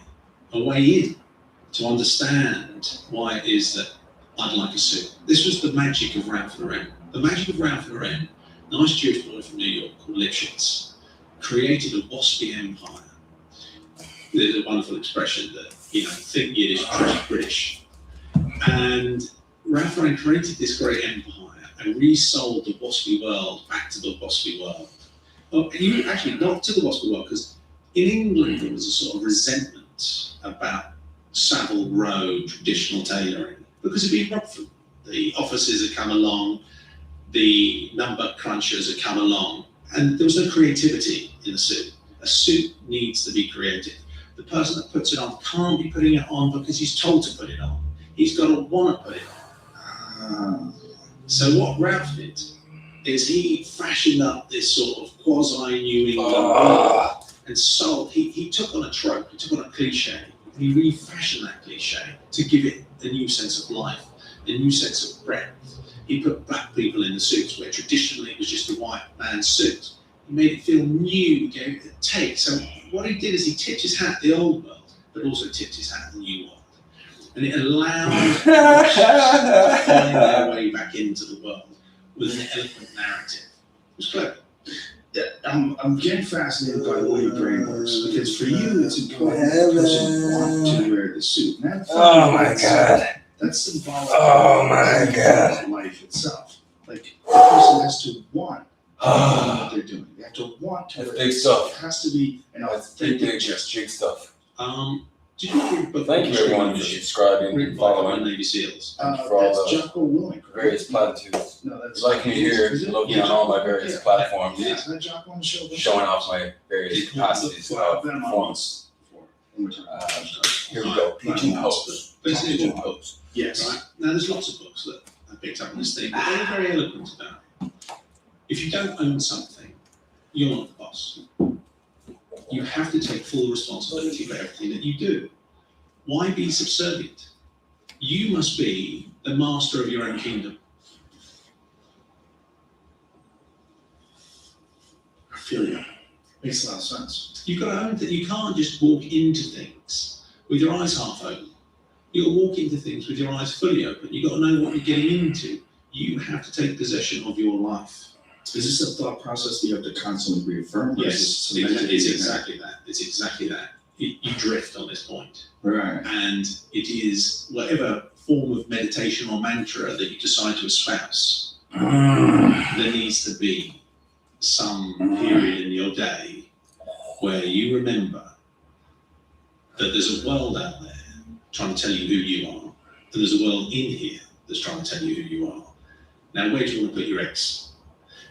a way in, to understand why it is that I'd like a suit. This was the magic of Ralph Lauren. The magic of Ralph Lauren, a nice Jewish boy from New York called Lipschitz, created a waspy empire. There's a wonderful expression that, you know, think Yiddish, trash British. And Ralph Lauren created this great empire and resold the waspy world back to the waspy world. Well, and you actually got to the waspy world because in England there was a sort of resentment about Savile Row traditional tailoring because it'd been robbed from. The officers had come along, the number crunchers had come along, and there was no creativity in the suit. A suit needs to be creative. The person that puts it on can't be putting it on because he's told to put it on. He's got to want to put it on. So what Ralph did is he fashioned up this sort of quasi-New England world and sold. He took on a trope, he took on a cliche, and he refashioned that cliche to give it a new sense of life, a new sense of breadth. He put black people in the suits where traditionally it was just a white man's suit. He made it feel new, he gave it a take. So what he did is he tipped his hat at the old world, but also tipped his hat at the new world. And it allowed to find their way back into the world with an eloquent narrative. It was clever. Yeah, I'm getting fascinated by the way your brain works, because for you it's important that the person want to wear the suit. Oh my God. That's symbolic. Oh my God. Of life itself. Like the person has to want what they're doing. They have to want to. That's wear big it. stuff. It has to be an That's big, authentic big, gesture. big stuff. Did you read the book? Thank you everyone for subscribing Written and by following. Navy SEALs. For all That's the Jocko Willink. various platitudes. No, that's Like me here, Is it? love me Yeah. on all my various Yeah. platforms, Yeah, is that Jocko on the show? showing off my various capacities Well, of I've been on performance. before. One more time. Here we go. Pigeon pose. Basically, Pigeon a book. pose. Yes. Right? Now, there's lots of books that I picked up on this thing, but they're very eloquent about it. If you don't own something, you're not the boss. You have to take full responsibility for everything that you do. Why be subservient? You must be the master of your own kingdom. I feel you. Makes a lot of sense. You've got to own that. You can't just walk into things with your eyes half open. You've got to walk into things with your eyes fully open. You've got to know what you're getting into. You have to take possession of your life. Is this a thought process that you have to constantly reaffirm? Or is Yes, this cemented it's in your exactly that. It's exactly that. You drift on this point. head? Right. And it is whatever form of meditation or mantra that you decide to espouse, there needs to be some period in your day where you remember that there's a world out there trying to tell you who you are, and there's a world in here that's trying to tell you who you are. Now, where do you want to put your eggs?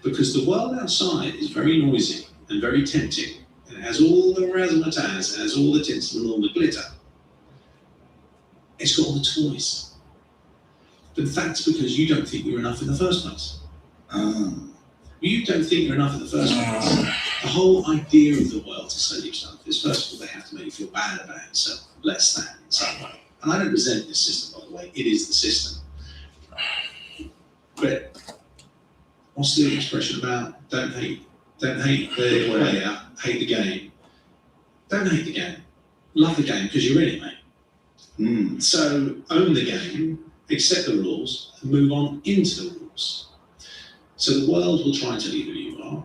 Because the world outside is very noisy and very tempting, and it has all the razzmatazz, it has all the tinsel and all the glitter. It's got all the toys. But that's because you don't think you're enough in the first place. You don't think you're enough in the first place. The whole idea of the world to sell you stuff is, first of all, they have to make you feel bad about yourself, less than in some way. And I don't resent this system, by the way. It is the system. But what's the expression about don't hate the player, hate the game? Don't hate the game. Love the game because you're in it, mate. So own the game, accept the rules, and move on into the rules. So the world will try and tell you who you are.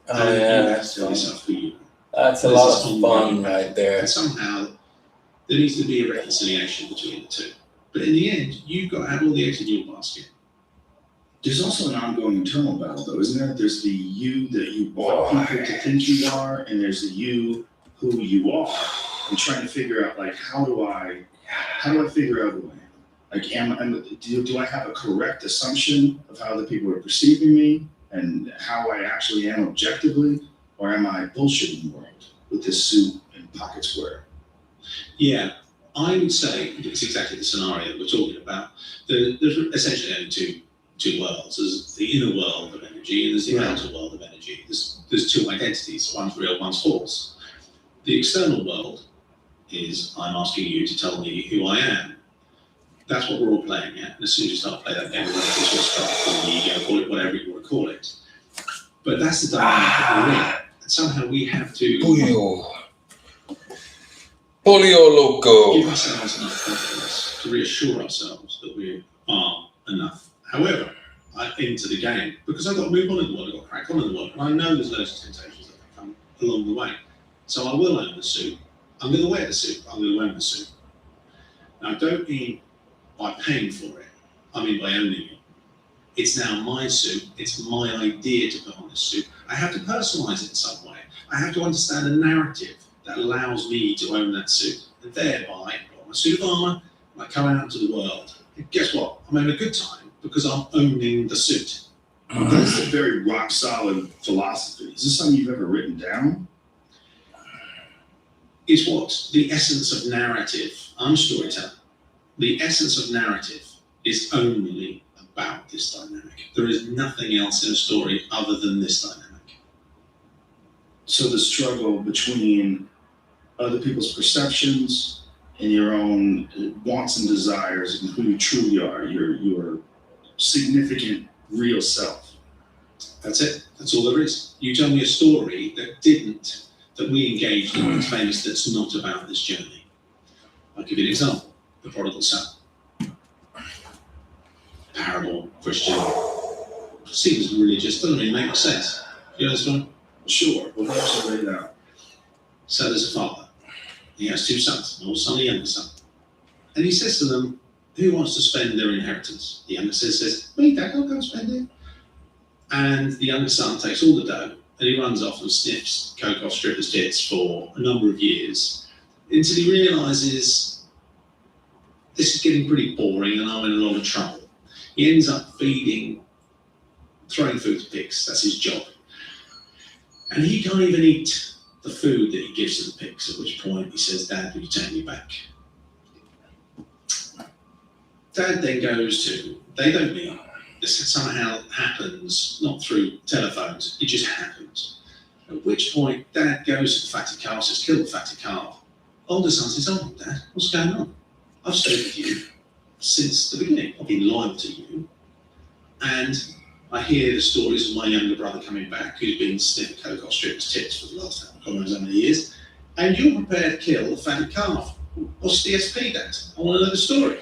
Oh and yeah, you have that's to tell fun. yourself who you are. That's a lot of fun right there. And somehow there needs to be a reconciliation between the two. But in the end, you've got to have all the eggs in your basket. There's also an ongoing internal battle, though, isn't there? There's the you that you want people to think you are, and there's the you who you are. And trying to figure out, like, how do I figure out who I am? Like, do I have a correct assumption of how the people are perceiving me and how I actually am objectively, or am I bullshitting the world with this suit and pocket square? Yeah, I would say it's exactly the scenario that we're talking about. There's essentially only two worlds. There's the inner world of energy and there's the outer world of energy. There's two identities, one's real, one's false. The external world is I'm asking you to tell me who I am. That's what we're all playing at. And as soon as you start playing that game, it's just start calling the ego, call it whatever you want to call it. But that's the dynamic that we're in. And somehow we have to Polio loco. give ourselves enough confidence to reassure ourselves that we are enough. However, I enter the game because I've got to move on in the world, I've got to crack on in the world, and I know there's loads of temptations that come along the way. So I will own the suit. I'm going to wear the suit. I'm going to own the suit. Now, I don't mean by paying for it. I mean by owning it. It's now my suit. It's my idea to put on this suit. I have to personalize it in some way. I have to understand a narrative that allows me to own that suit. And thereby, I've got my suit of armor, and I come out into the world. And guess what? I'm having a good time because I'm owning the suit. That's a very rock solid philosophy. Is this something you've ever written down? It's what? The essence of narrative. I'm a storyteller. The essence of narrative is only about this dynamic. There is nothing else in a story other than this dynamic. So the struggle between other people's perceptions and your own wants and desires and who you truly are, your significant real self. That's it. That's all there is. You tell me a story that we engaged in that's famous that's not about this journey. I'll give you an example. the prodigal son. Parable, Christian. Seems religious, doesn't really make much sense. You know this one? Sure, we'll have to write it down. So there's a father. He has two sons, an older son and a younger son. And he says to them, who wants to spend their inheritance? The younger son says, me, Dad, I'll go and spend it. And the younger son takes all the dough and he runs off and sniffs coke off strippers' tits for a number of years until he realises this is getting pretty boring and I'm in a lot of trouble. He ends up throwing food to pigs. That's his job. And he can't even eat the food that he gives to the pigs, at which point he says, Dad, will you take me back? Dad then goes to, they don't meet. This somehow happens, not through telephones, it just happens. At which point Dad goes to the fatted calf, says, kill the fatted calf. Older son says, oh, Dad, what's going on? I've stayed with you since the beginning. I've been loyal to you. And I hear the stories of my younger brother coming back, who's been sniffing coke off strippers' tits for the last God knows how many years, and you're prepared to kill the fatted calf. What's the SP, Dad? I want to know the story.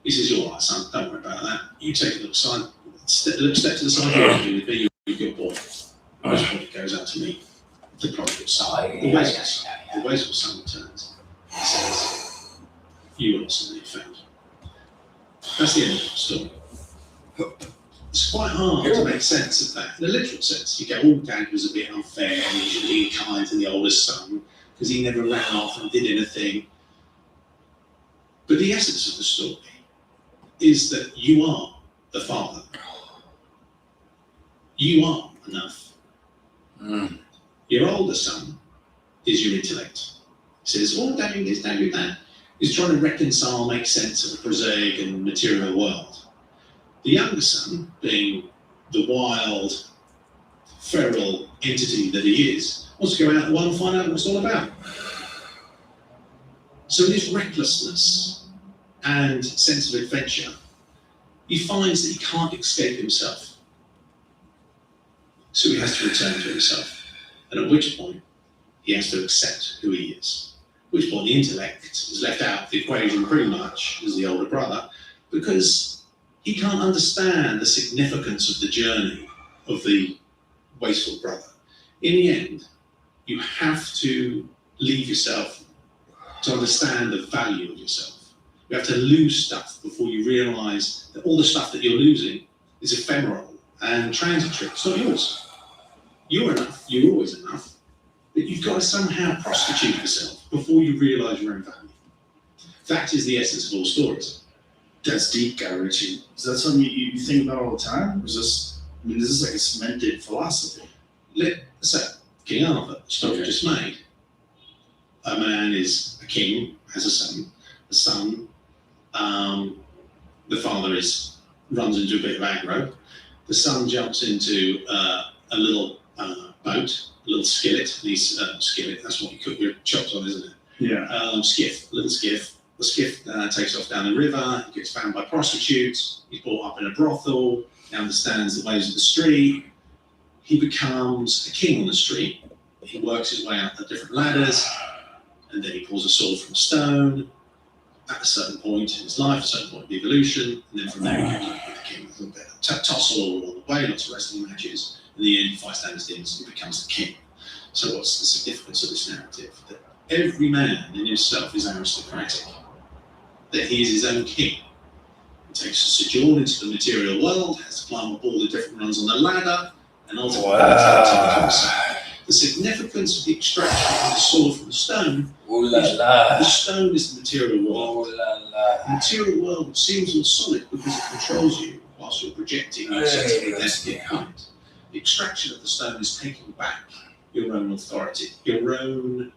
He says, you're all right, son, don't worry about that. You take a look step to the side, you're with me, you're a good boy. At which point he goes out to meet the prodigal son. The wasteful son returns. He says, you were lost and you found. That's the end of the story. It's quite hard to make sense of that in a literal sense. You go, oh, Dad was a bit unfair and he should be kind to the oldest son because he never ran off and did anything. But the essence of the story is that you are the father. You are enough. Your older son is your intellect. He says, oh, Dad, do this, Dad, do that. He's trying to reconcile, make sense of a prosaic and material world. The younger son, being the wild, feral entity that he is, wants to go out and and find out what it's all about. So in his recklessness and sense of adventure, he finds that he can't escape himself. So he has to return to himself. And at which point, he has to accept who he is. At which point, the intellect is left out of the equation pretty much as the older brother, because he can't understand the significance of the journey of the wasteful brother. In the end, you have to leave yourself to understand the value of yourself. You have to lose stuff before you realise that all the stuff that you're losing is ephemeral and transitory. It's not yours. You're enough. You're always enough. But you've got to somehow prostitute yourself before you realise your own value. That is the essence of all stories. That's deep, Guy Ritchie. Is that something you think about all the time? Or is this like a cemented philosophy? So, King Arthur, the story just made. A man is a king, has a son. The son, the father runs into a bit of aggro. The son jumps into a little boat, a little skillet. Skillet, that's what you cook your chops on, isn't it? Yeah. Skiff, a little skiff. The skiff takes off down the river, he gets found by prostitutes, he's brought up in a brothel, he understands the ways of the street, he becomes a king on the street, he works his way up the different ladders, and then he pulls a sword from stone, at a certain point in his life, a certain point of evolution, and then from there he becomes the king. A little bit of tussle all along the way, lots of wrestling matches, in the end he fights down his demons and he becomes the king. So what's the significance of this narrative? That every man in himself is aristocratic. That he is his own king. He takes a sojourn into the material world, has to climb up all the different rungs on the ladder, and ultimately the significance of the extraction of the sword from the stone is the stone is the material world. The material world seems all solid because it controls you whilst you're projecting your sensitive identity behind. The extraction of the stone is taking back your own authority, your own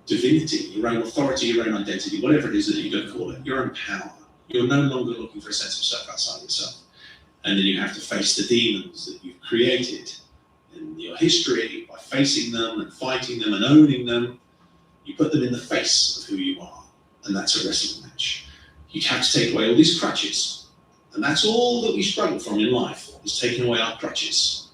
divinity, your own authority, your own identity, whatever it is that you're going to call it, your own power. You're no longer looking for a sense of self outside yourself. And then you have to face the demons that you've created in your history by facing them and fighting them and owning them. You put them in the face of who you are, and that's a wrestling match. You have to take away all these crutches, and that's all that we struggle from in life, is taking away our crutches.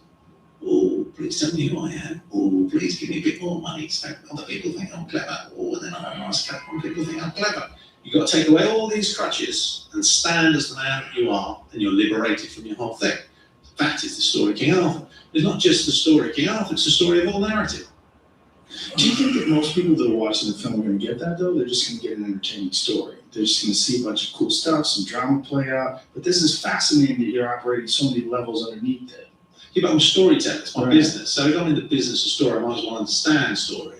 Oh, please tell me who I am. Oh, please give me a bit more money so other people think I'm clever. Oh, and then I'm a nice cat and people think I'm clever. You've got to take away all these crutches and stand as the man that you are, and you're liberated from your whole thing. That is the story of King Arthur. It's not just the story of King Arthur, it's the story of all narrative. Do you think that most people that are watching the film are going to get that, though? They're just going to get an entertaining story. They're just going to see a bunch of cool stuff, some drama play out. But this is fascinating that you're operating so many levels underneath it. Yeah, but I'm a storyteller, it's my Right. business. So if I'm in the business of story, I might as well understand story.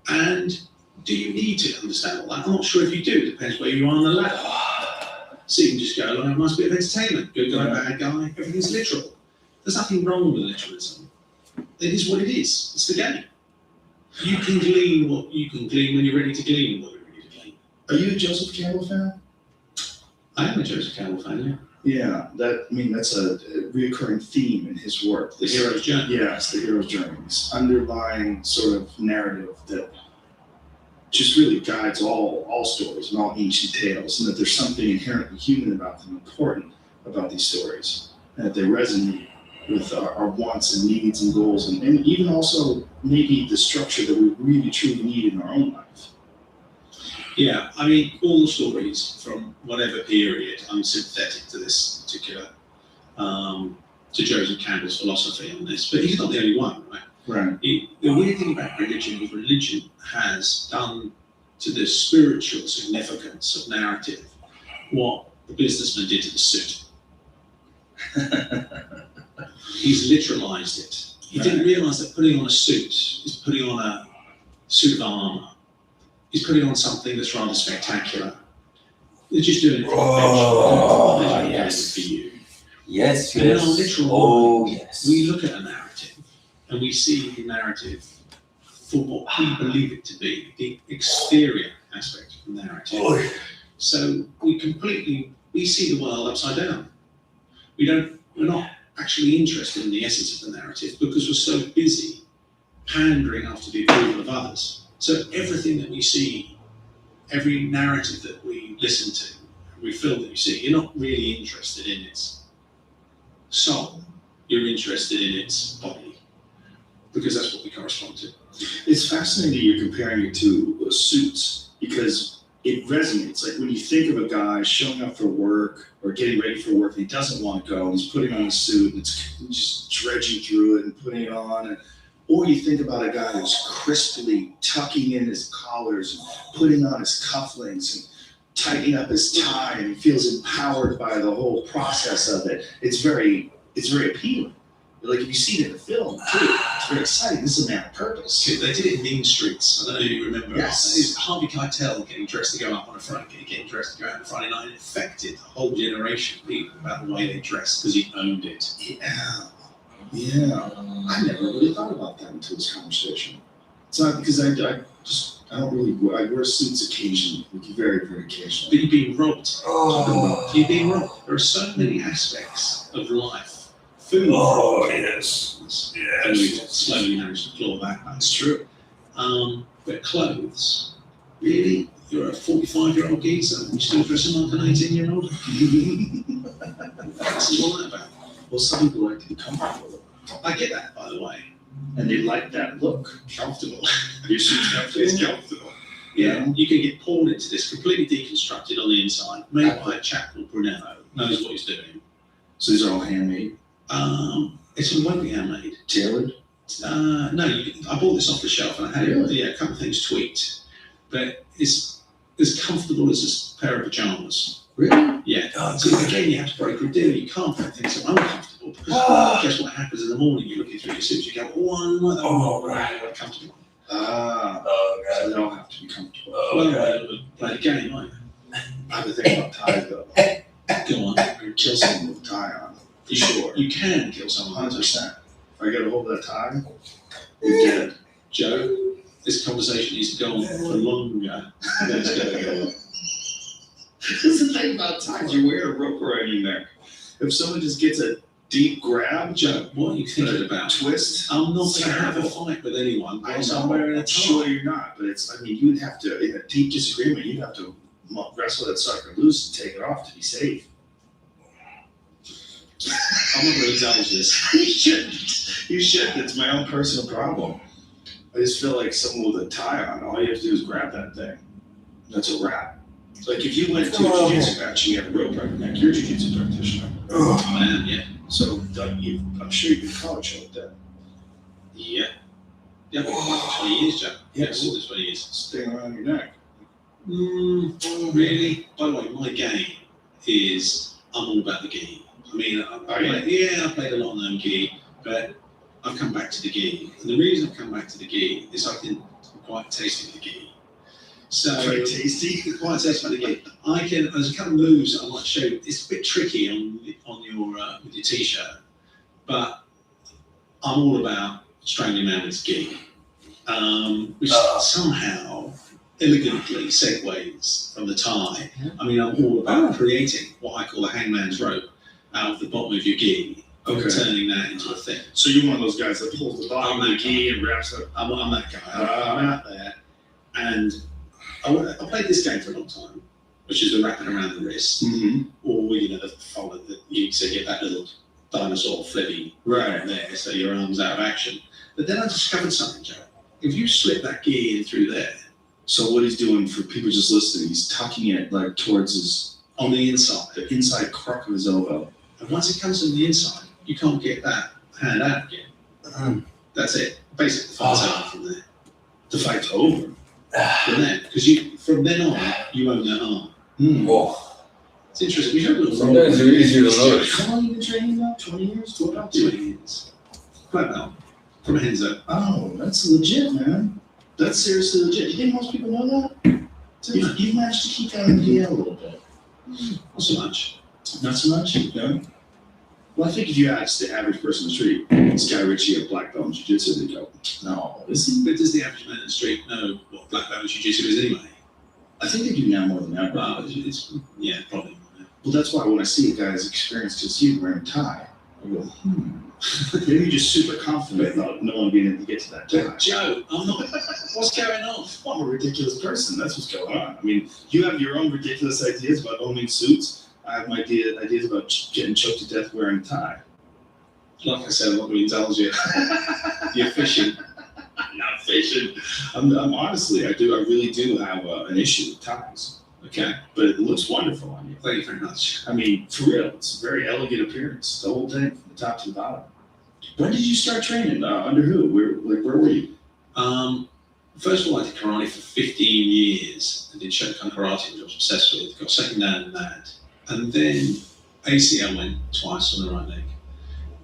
And do you need to understand all that? I'm not sure if you do. It depends where you are on the ladder. So you can just go along, it must be of entertainment. Good guy, bad guy, everything's literal. There's nothing wrong with literalism. It is what it is. It's the game. You can glean what you can glean when you're ready to glean what you're ready to glean. Are you a Joseph Campbell fan? I am a Joseph Campbell fan, yeah. Yeah, that's a recurring theme in his work. The hero's journey. Yes, the hero's journey. This underlying sort of narrative that just really guides all stories and all ancient tales, and that there's something inherently human about them, important about these stories, and that they resonate with our wants and needs and goals, and even also maybe the structure that we really truly need in our own life. Yeah, I mean, all the stories from whatever period, I'm sympathetic to this particular, to Joseph Campbell's philosophy on this, but he's not the only one, right? Right. The weird thing about religion is religion has done to the spiritual significance of narrative what the businessman did to the suit. He's literalized it. He didn't realize that putting on a suit is putting on a suit of armor. He's putting on something that's rather spectacular. They're just doing it for Oh, affection. yes. For you. Yes, In our yes. literal Oh, mind, yes. we look at a narrative and we see the narrative for what we believe it to be, the exterior aspect of the narrative. Oh, So we see the world upside down. We're not actually interested in the essence of the narrative because we're so busy pandering after the approval of others. So everything that we see, every narrative that we listen to, every film that you see, you're not really interested in its soul. You're interested in its body because that's what we correspond to. It's fascinating you're comparing it to suits because it resonates. Like when you think of a guy showing up for work or getting ready for work, and he doesn't want to go, he's putting on a suit and it's just dredging through it and putting it on. Or you think about a guy who's crisply tucking in his collars and putting on his cufflinks and tightening up his tie, and he feels empowered by the whole process of it. It's very appealing. Like if you see it in the film too, it's very exciting. This is a man of purpose. They did it in Mean Streets. I don't know if you remember. Yes. It's Harvey Keitel getting dressed to go up on a Friday, getting dressed to go out on a Friday night. It affected a whole generation of people about the way they dressed because he owned it. Yeah. I never really thought about that until this conversation. It's not because I don't really I wear suits occasionally, like very, very But occasionally. you've been robbed. Oh. You've been robbed. There are so many aspects of life. Food. Oh, yes. And we Yes. slowly managed to claw back. It's true. But clothes, really? You're a 45-year-old geezer and you're still dressing like an 18-year-old? What's all that about? Well, some people like to be comfortable, I get that, by the way. and they like that look. Comfortable. Your suit's comfortable. It's comfortable. Yeah, you can get pulled into this, completely deconstructed on the inside, made by a chap called Brunello, knows what he's doing. So these are all handmade, It's a won't be handmade. tailored. No, I bought this off the shelf and I had Really? a couple of things tweaked, but it's as comfortable as a pair of pajamas. Really? Yeah. Oh, So good. again, you have to break a deal. You can't make things so uncomfortable because guess what happens in the morning? You're looking through your suit, you go, oh, I like that Oh, one. right. What a comfortable. Ah, Oh, so God. they all have to be comfortable. Oh, Well, God. play the game, right? I have to think about ties though. Go on. You kill someone with a tie on, for sure. You can kill someone. 100%. If I get a hold of that tie, you're dead. Joe, this conversation needs to go on for longer than it's going to go on. That's the thing about ties. You wear a rope around your neck. If someone just gets a deep grab, Joe, what are you thinking about? twist, I'm not going to have a fight with anyone whilst I'm wearing a tie. Sure you're not, but you'd have to, in a deep disagreement, you'd have to wrestle that sucker loose and take it off to be safe. I'm not going to indulge this. You shouldn't. You should. It's my own personal problem. I just feel like someone with a tie on, all you have to do is grab that thing. That's a wrap. It's like if you went to a jiu-jitsu match and you have a rope around your neck, you're a jiu-jitsu practitioner. Oh man, yeah. So I'm sure you could college show with that. Yeah. Yeah, but for 20 years, Joe. Yeah, Yeah, more than 20 years. Staying around your neck. Really? By the way, my game is, I'm all about the gi. I mean, I played a lot on the gi, but I've come back to the gi. And the reason I've come back to the gi is I think I'm quite tasty with the gi. So Quite tasty. Quite tasty with the gi. There's a couple of moves that I might show you. It's a bit tricky on your with your t-shirt, but I'm all about strangling man with gi, which somehow elegantly segues from the tie. I mean, I'm all about creating what I call a hangman's rope out of the bottom of your gi, and turning that into a thing. So you're one of those guys that pulls the bottom of the gi and wraps up. I'm that guy. I'm out there, and I played this game for a long time, which is the wrapping around the wrist, or the follow that you said, get that little dinosaur flibby right there, so your arm's out of action. But then I discovered something, Joe. If you slip that gi in through there, so what he's doing for people just listening, he's tucking it like towards his on the inside, the inside crack of his elbow. And once it comes on the inside, you can't get that hand out again. That's it. Basically, the fight's over from there. The fight's over. From there, because from then on, you own that arm. It's interesting. We should have a little Sometimes they're easier to notice. How long have you been training now? 20 years? What about 20 years. Quite well. From a Henzo. Oh, that's legit, man. That's seriously legit. You think most people know that? You've managed to keep that in the air a little bit. Not so much. Not so much? No? Well, I think if you ask the average person on the street, is Guy Ritchie a black belt in jiu-jitsu? They go, no. But does the average man in the street know what black belt jiu-jitsu is anyway? I think they do now more than ever. Yeah, probably. Well, that's why when I see a guy as experienced as you wearing a tie, I go, maybe you're just super confident about no one being able to get to that tie. Joe, I'm not. What's going on? Well, I'm a ridiculous person. That's what's going on. I mean, you have your own ridiculous ideas about owning suits. I have my ideas about getting choked to death wearing a tie. Like I said, I'm not going to indulge you. You're fishing. I'm not fishing. I'm honestly, I really do have an issue with ties. Okay, but it looks wonderful on you. Thank you very much. I mean, for real, it's a very elegant appearance. The whole thing, from the top to the bottom. When did you start training? Under who? Where were you? First of all, I did karate for 15 years. I did Shokan karate, which I was obsessed with. Got second down in that, and then ACL went twice on the right leg.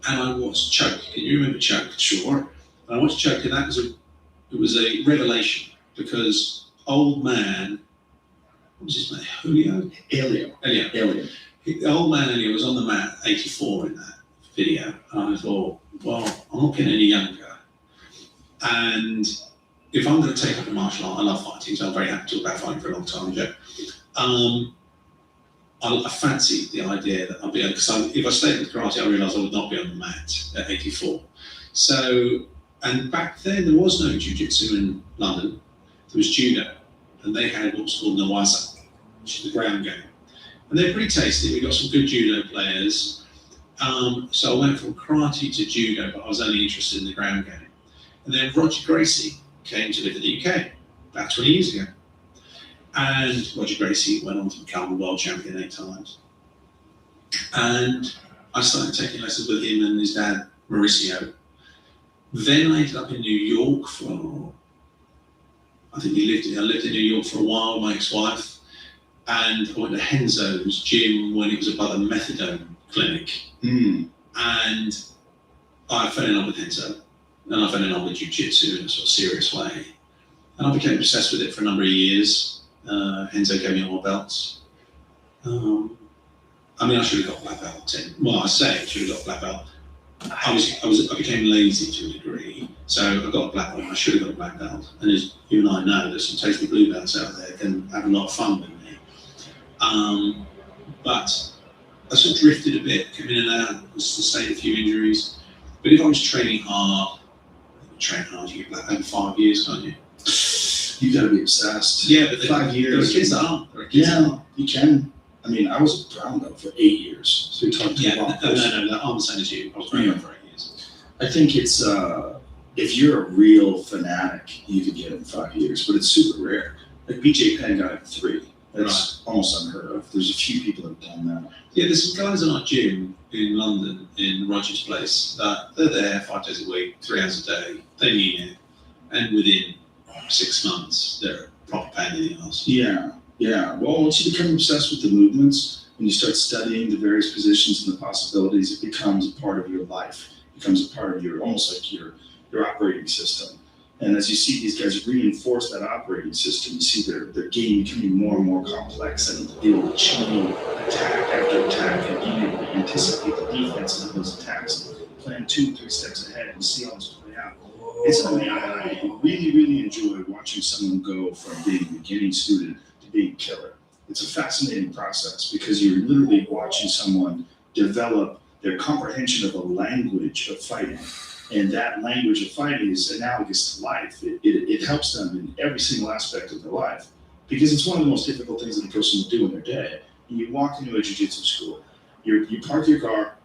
And I watched Choke. Can you remember Choke? Sure. And I watched Choke, and that was a revelation because old man. What was his name? Julio? Elio. The old man Elio was on the mat, 84 in that video. And I thought, well, I'm not getting any younger. And if I'm going to take up a martial art, I love fighting, so I'm very happy to talk about fighting for a long time, Joe. I fancied the idea that I'd be able, because if I stayed with karate, I realised I would not be on the mat at 84. So, and back then there was no jiu-jitsu in London, there was judo. And they had what's called Nawaza, which is the ground game. And they're pretty tasty. We got some good judo players. So I went from karate to judo, but I was only interested in the ground game. And then Roger Gracie came to live in the UK about 20 years ago. And Roger Gracie went on to become world champion 8 times. And I started taking lessons with him and his dad, Mauricio. Then I ended up in New York for I lived in New York for a while, my ex-wife, and I went to Henzo's gym when it was above a methadone clinic. And I fell in love with Henzo, and I fell in love with jiu-jitsu in a sort of serious way. And I became obsessed with it for a number of years. Henzo gave me all my belts. I mean, I should have got black belt. Well, I say I should have got black belt. I became lazy to a degree, so I got a black belt. I should have got a black belt. And as you and I know, there's some tasty blue belts out there that can have a lot of fun with me. But I sort of drifted a bit, came in and out, sustained a few injuries. But if I was training hard, you get black belt in 5 years, can't you? You gotta be obsessed. Yeah, but 5 years. There are kids that aren't. Yeah, you can. I mean, I was a brown belt for 8 years. So you're talking No, I'm the same as you. I was brown belt for 8 years. I think it's if you're a real fanatic, you could get it in 5 years, but it's super rare. Like BJ Penn got it in 3. That's almost unheard of. There's a few people that have done that. Yeah, there's some guys in our gym in London, in Rogers Place, that they're there 5 days a week, 3 hours a day. They mean it, and within 6 months, they're a proper pain in the arse. Yeah. Well, once you become obsessed with the movements and you start studying the various positions and the possibilities, it becomes a part of your life. It becomes a part of your, almost like your operating system. And as you see these guys reinforce that operating system, you see their game becoming more and more complex and be able to chain attack after attack and being able to anticipate the defenses of those attacks, plan 2-3 steps ahead and see all this play out. It's something I really, really enjoy watching someone go from being a beginning student to being a killer. It's a fascinating process because you're literally watching someone develop their comprehension of a language of fighting. And that language of fighting is analogous to life. It helps them in every single aspect of their life because it's one of the most difficult things that a person will do in their day. And you walk into a jiu-jitsu school, you park your car,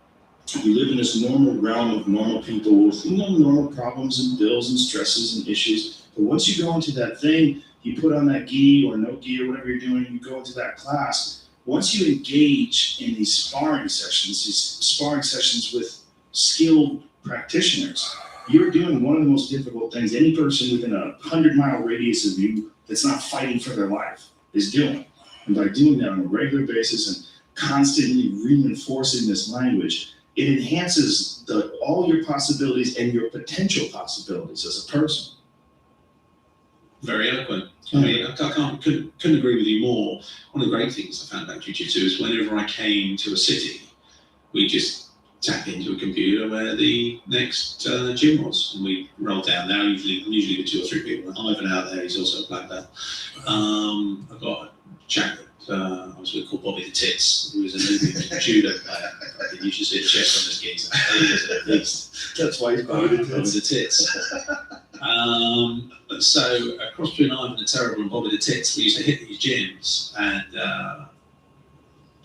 you live in this normal realm of normal people with normal problems and bills and stresses and issues. But once you go into that thing, you put on that gi or no gi or whatever you're doing, you go into that class. Once you engage in these sparring sessions with skilled practitioners, you're doing one of the most difficult things any person within a 100-mile radius of you that's not fighting for their life is doing. And by doing that on a regular basis and constantly reinforcing this language, it enhances all your possibilities and your potential possibilities as a person. Very eloquent. I mean, couldn't agree with you more. One of the great things I found about jiu-jitsu is whenever I came to a city, we just tap into a computer where the next gym was, and we roll down there. Usually the 2 or 3 people. Ivan out there, he's also a black belt. I've got a chap that I was with called Bobby the Tits, who was an Olympic judo player. You should see a chest on this geezer. He is at least. That's why he's Bobby the Tits. So across between Ivan the Terrible and Bobby the Tits, we used to hit these gyms, and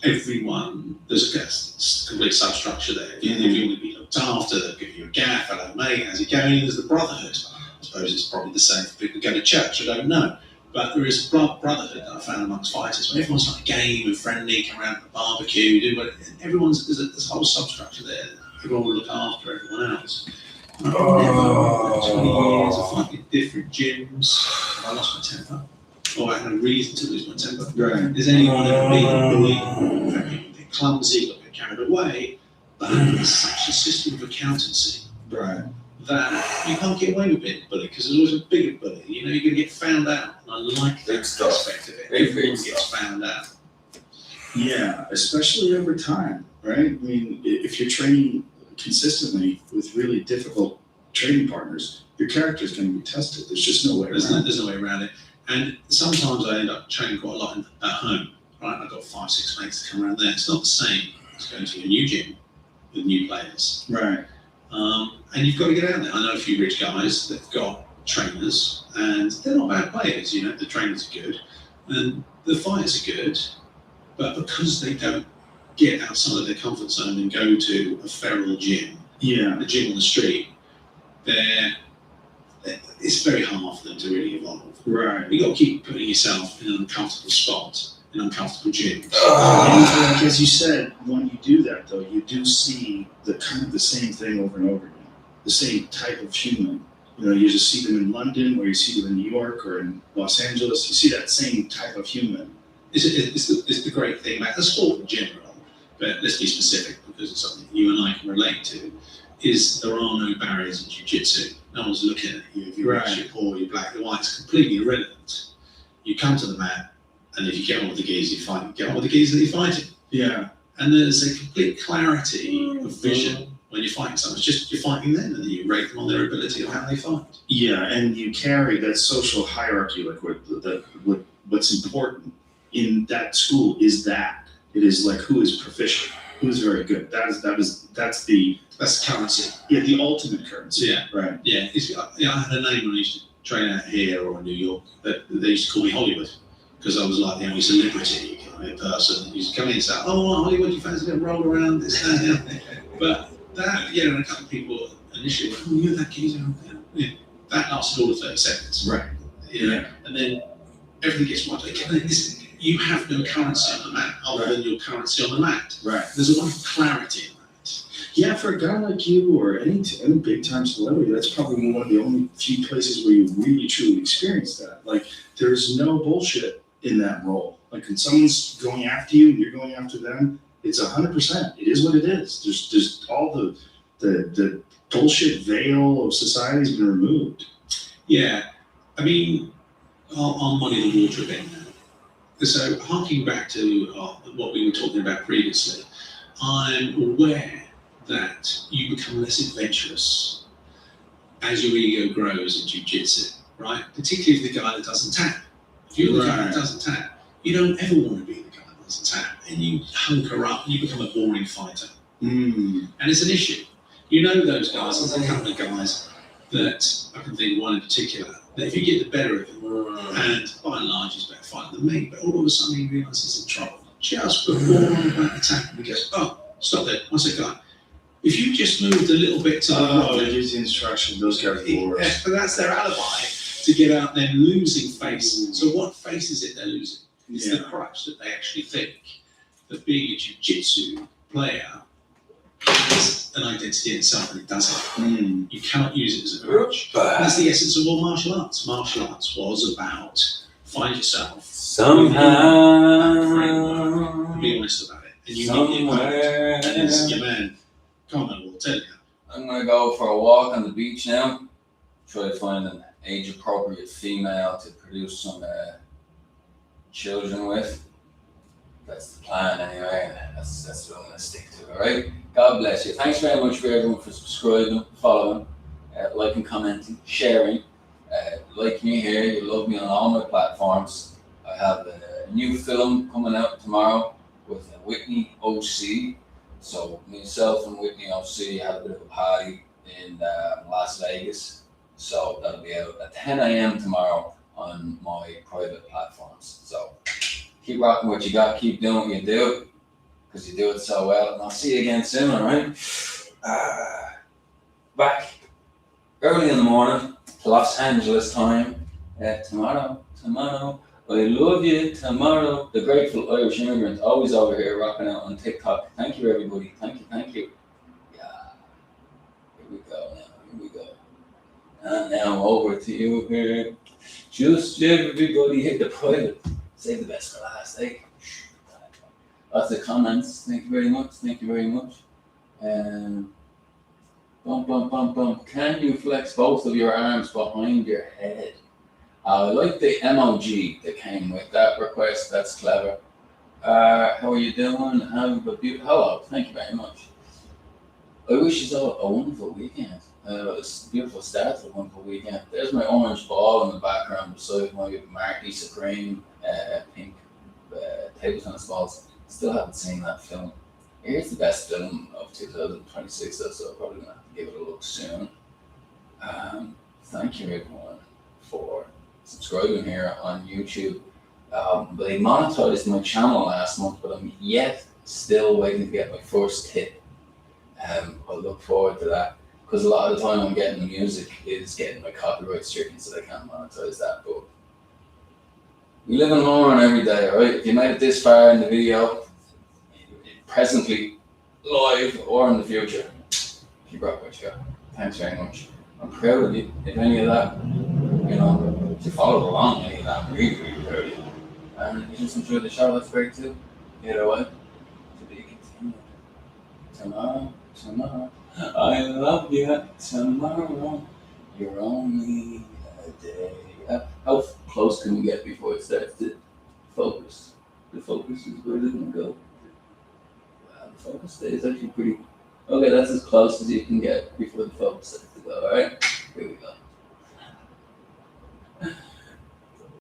everyone, there's a complete substructure there. If you want to be looked after, they'll give you a gaff, hello mate, how's it going? There's the brotherhood. I suppose it's probably the same for people who go to church, I don't know. But there is a brotherhood that I found amongst fighters, where everyone's like game and friendly, come around for a barbecue, do what, there's a whole substructure there. Everyone will look after everyone else. I've never 20 years of fighting different gyms. I lost my temper. Or I had a reason to lose my temper. Right. Has anyone ever been bullied, very clumsy, got a bit carried away? But there's such a system of accountancy Right. that you can't get away with being bullied because there's always a bigger bully. You know, you're going to get found out. And I like that aspect of it. Everyone gets found out. Yeah, especially over time, right? I mean, if you're training consistently with really difficult training partners, your character is going to be tested. There's just no way around it. There's no way around it. And sometimes I end up training quite a lot at home, right? I've got 5, 6 mates that come around there. It's not the same as going to a new gym with new players. Right. And you've got to get out there. I know a few rich guys that've got trainers, and they're not bad players, you know, the trainers are good, and the fighters are good, but because they don't get outside of their comfort zone and go to a feral gym, a gym on the street, it's very hard for them to really evolve. Right. You've got to keep putting yourself in an uncomfortable spot, in an uncomfortable gym. Like as you said, when you do that though, you do see the same thing over and over again. The same type of human. You know, you just see them in London, or you see them in New York, or in Los Angeles. You see that same type of human. It's the great thing about the sport in general, but let's be specific because it's something you and I can relate to, is there are no barriers in jiu-jitsu. No one's looking at you if you're rich, you're poor, you're black, you're white. It's completely irrelevant. You come to the mat, and if you get on with the geese, you fight. Get on with the geese that you're fighting. Yeah. And there's a complete clarity of vision when you're fighting someone. It's just you're fighting them, and then you rate them on their ability of how they fight. Yeah, and you carry that social hierarchy, like what's important in that school is that it is like who is proficient, who is very good. That's the currency. Yeah, the ultimate currency. Yeah, right. Yeah, I had a name when I used to train out here or in New York. That they used to call me Hollywood because I was like the only celebrity person. They used to come in and say, "Oh, Hollywood, you fancy to roll around this, that, yeah." But that, and a couple of people initially went, oh, you're that geezer. Yeah. That lasted all of 30 seconds. Right. You know? And then everything gets wiped out. You have no currency on the mat other than your currency on the mat. Right. There's a lot of clarity in that. Yeah, for a guy like you or any big time celebrity, that's probably one of the only few places where you really truly experience that. Like, there's no bullshit in that role. Like, when someone's going after you and you're going after them, it's 100%. It is what it is. There's all the bullshit veil of society has been removed. Yeah, I mean, I'll muddy the water a bit now. So, harking back to what we were talking about previously, I'm aware that you become less adventurous as your ego grows in jiu-jitsu, right? Particularly if the guy that doesn't tap. If you're the guy that doesn't tap, you don't ever want to be the guy that doesn't tap, and you hunker up, you become a boring fighter. And it's an issue. You know those guys, there's a couple of guys that, I can think of one in particular, that if you get the better of him, and by and large he's better fighter than me, but all of a sudden he realises he's in trouble. Just before I'm about to attack him, he goes, oh, stop there, one second, guy. If you just moved a little bit to the right, it gives the instruction, those guys are the worst. but that's their alibi to get out there losing face. So what face is it they're losing? It's the crutch that they actually think that being a jiu-jitsu player has an identity in itself, and it doesn't. You cannot use it as a crutch. That's the essence of all martial arts. Martial arts was about find yourself Somehow. And be honest about it. And you need your opponent. And it's your man. Comment will tell you. I'm gonna go for a walk on the beach now. Try to find an age-appropriate female to produce some children with. That's the plan anyway. That's what I'm gonna stick to. All right. God bless you. Thanks very much for everyone for subscribing, following, liking, commenting, sharing. Like me here. You love me on all my platforms. I have a new film coming out tomorrow with Whitney OC. So myself and Whitney OC had a bit of a party in Las Vegas. So that'll be out at 10 a.m. tomorrow on my private platforms. So keep rocking what you got, keep doing what you do, because you do it so well. And I'll see you again soon, all right? Back early in the morning, Los Angeles time, tomorrow. I love you tomorrow. The Grateful Irish Immigrant, always over here rocking out on TikTok. Thank you, everybody. Thank you. Yeah. Here we go. And now over to you here. Just everybody hit the private. Save the best for last, eh? Lots of comments. Thank you very much. Bum. Can you flex both of your arms behind your head? I like the emoji that came with that request. That's clever. How are you doing? Have a beautiful. Hello. Thank you very much. I wish you all a wonderful weekend. It's a beautiful start to a wonderful weekend. There's my orange ball in the background beside my Marty Supreme pink table tennis balls. Still haven't seen that film. Here's the best film of 2026, so I'm probably gonna have to give it a look soon. Thank you everyone for subscribing here on YouTube. They monetized my channel last month, but I'm still waiting to get my first tip. I'll look forward to that, because a lot of the time I'm getting the music is getting my copyright stricken, so they can't monetize that. But we live and learn every day, alright? If you made it this far in the video, presently live or in the future, keep rocking what you got. Thanks very much. I'm proud of you. If any of that, if you followed along any of that, I'm really proud of you. And if you just enjoyed the show, that's great too. Either way, to be continued. Tomorrow, I love you. Tomorrow, you're only a day. How close can we get before it starts to focus? The focus is where it's going to go. Wow, the focus stays actually pretty. Okay, that's as close as you can get before the focus starts to go, alright?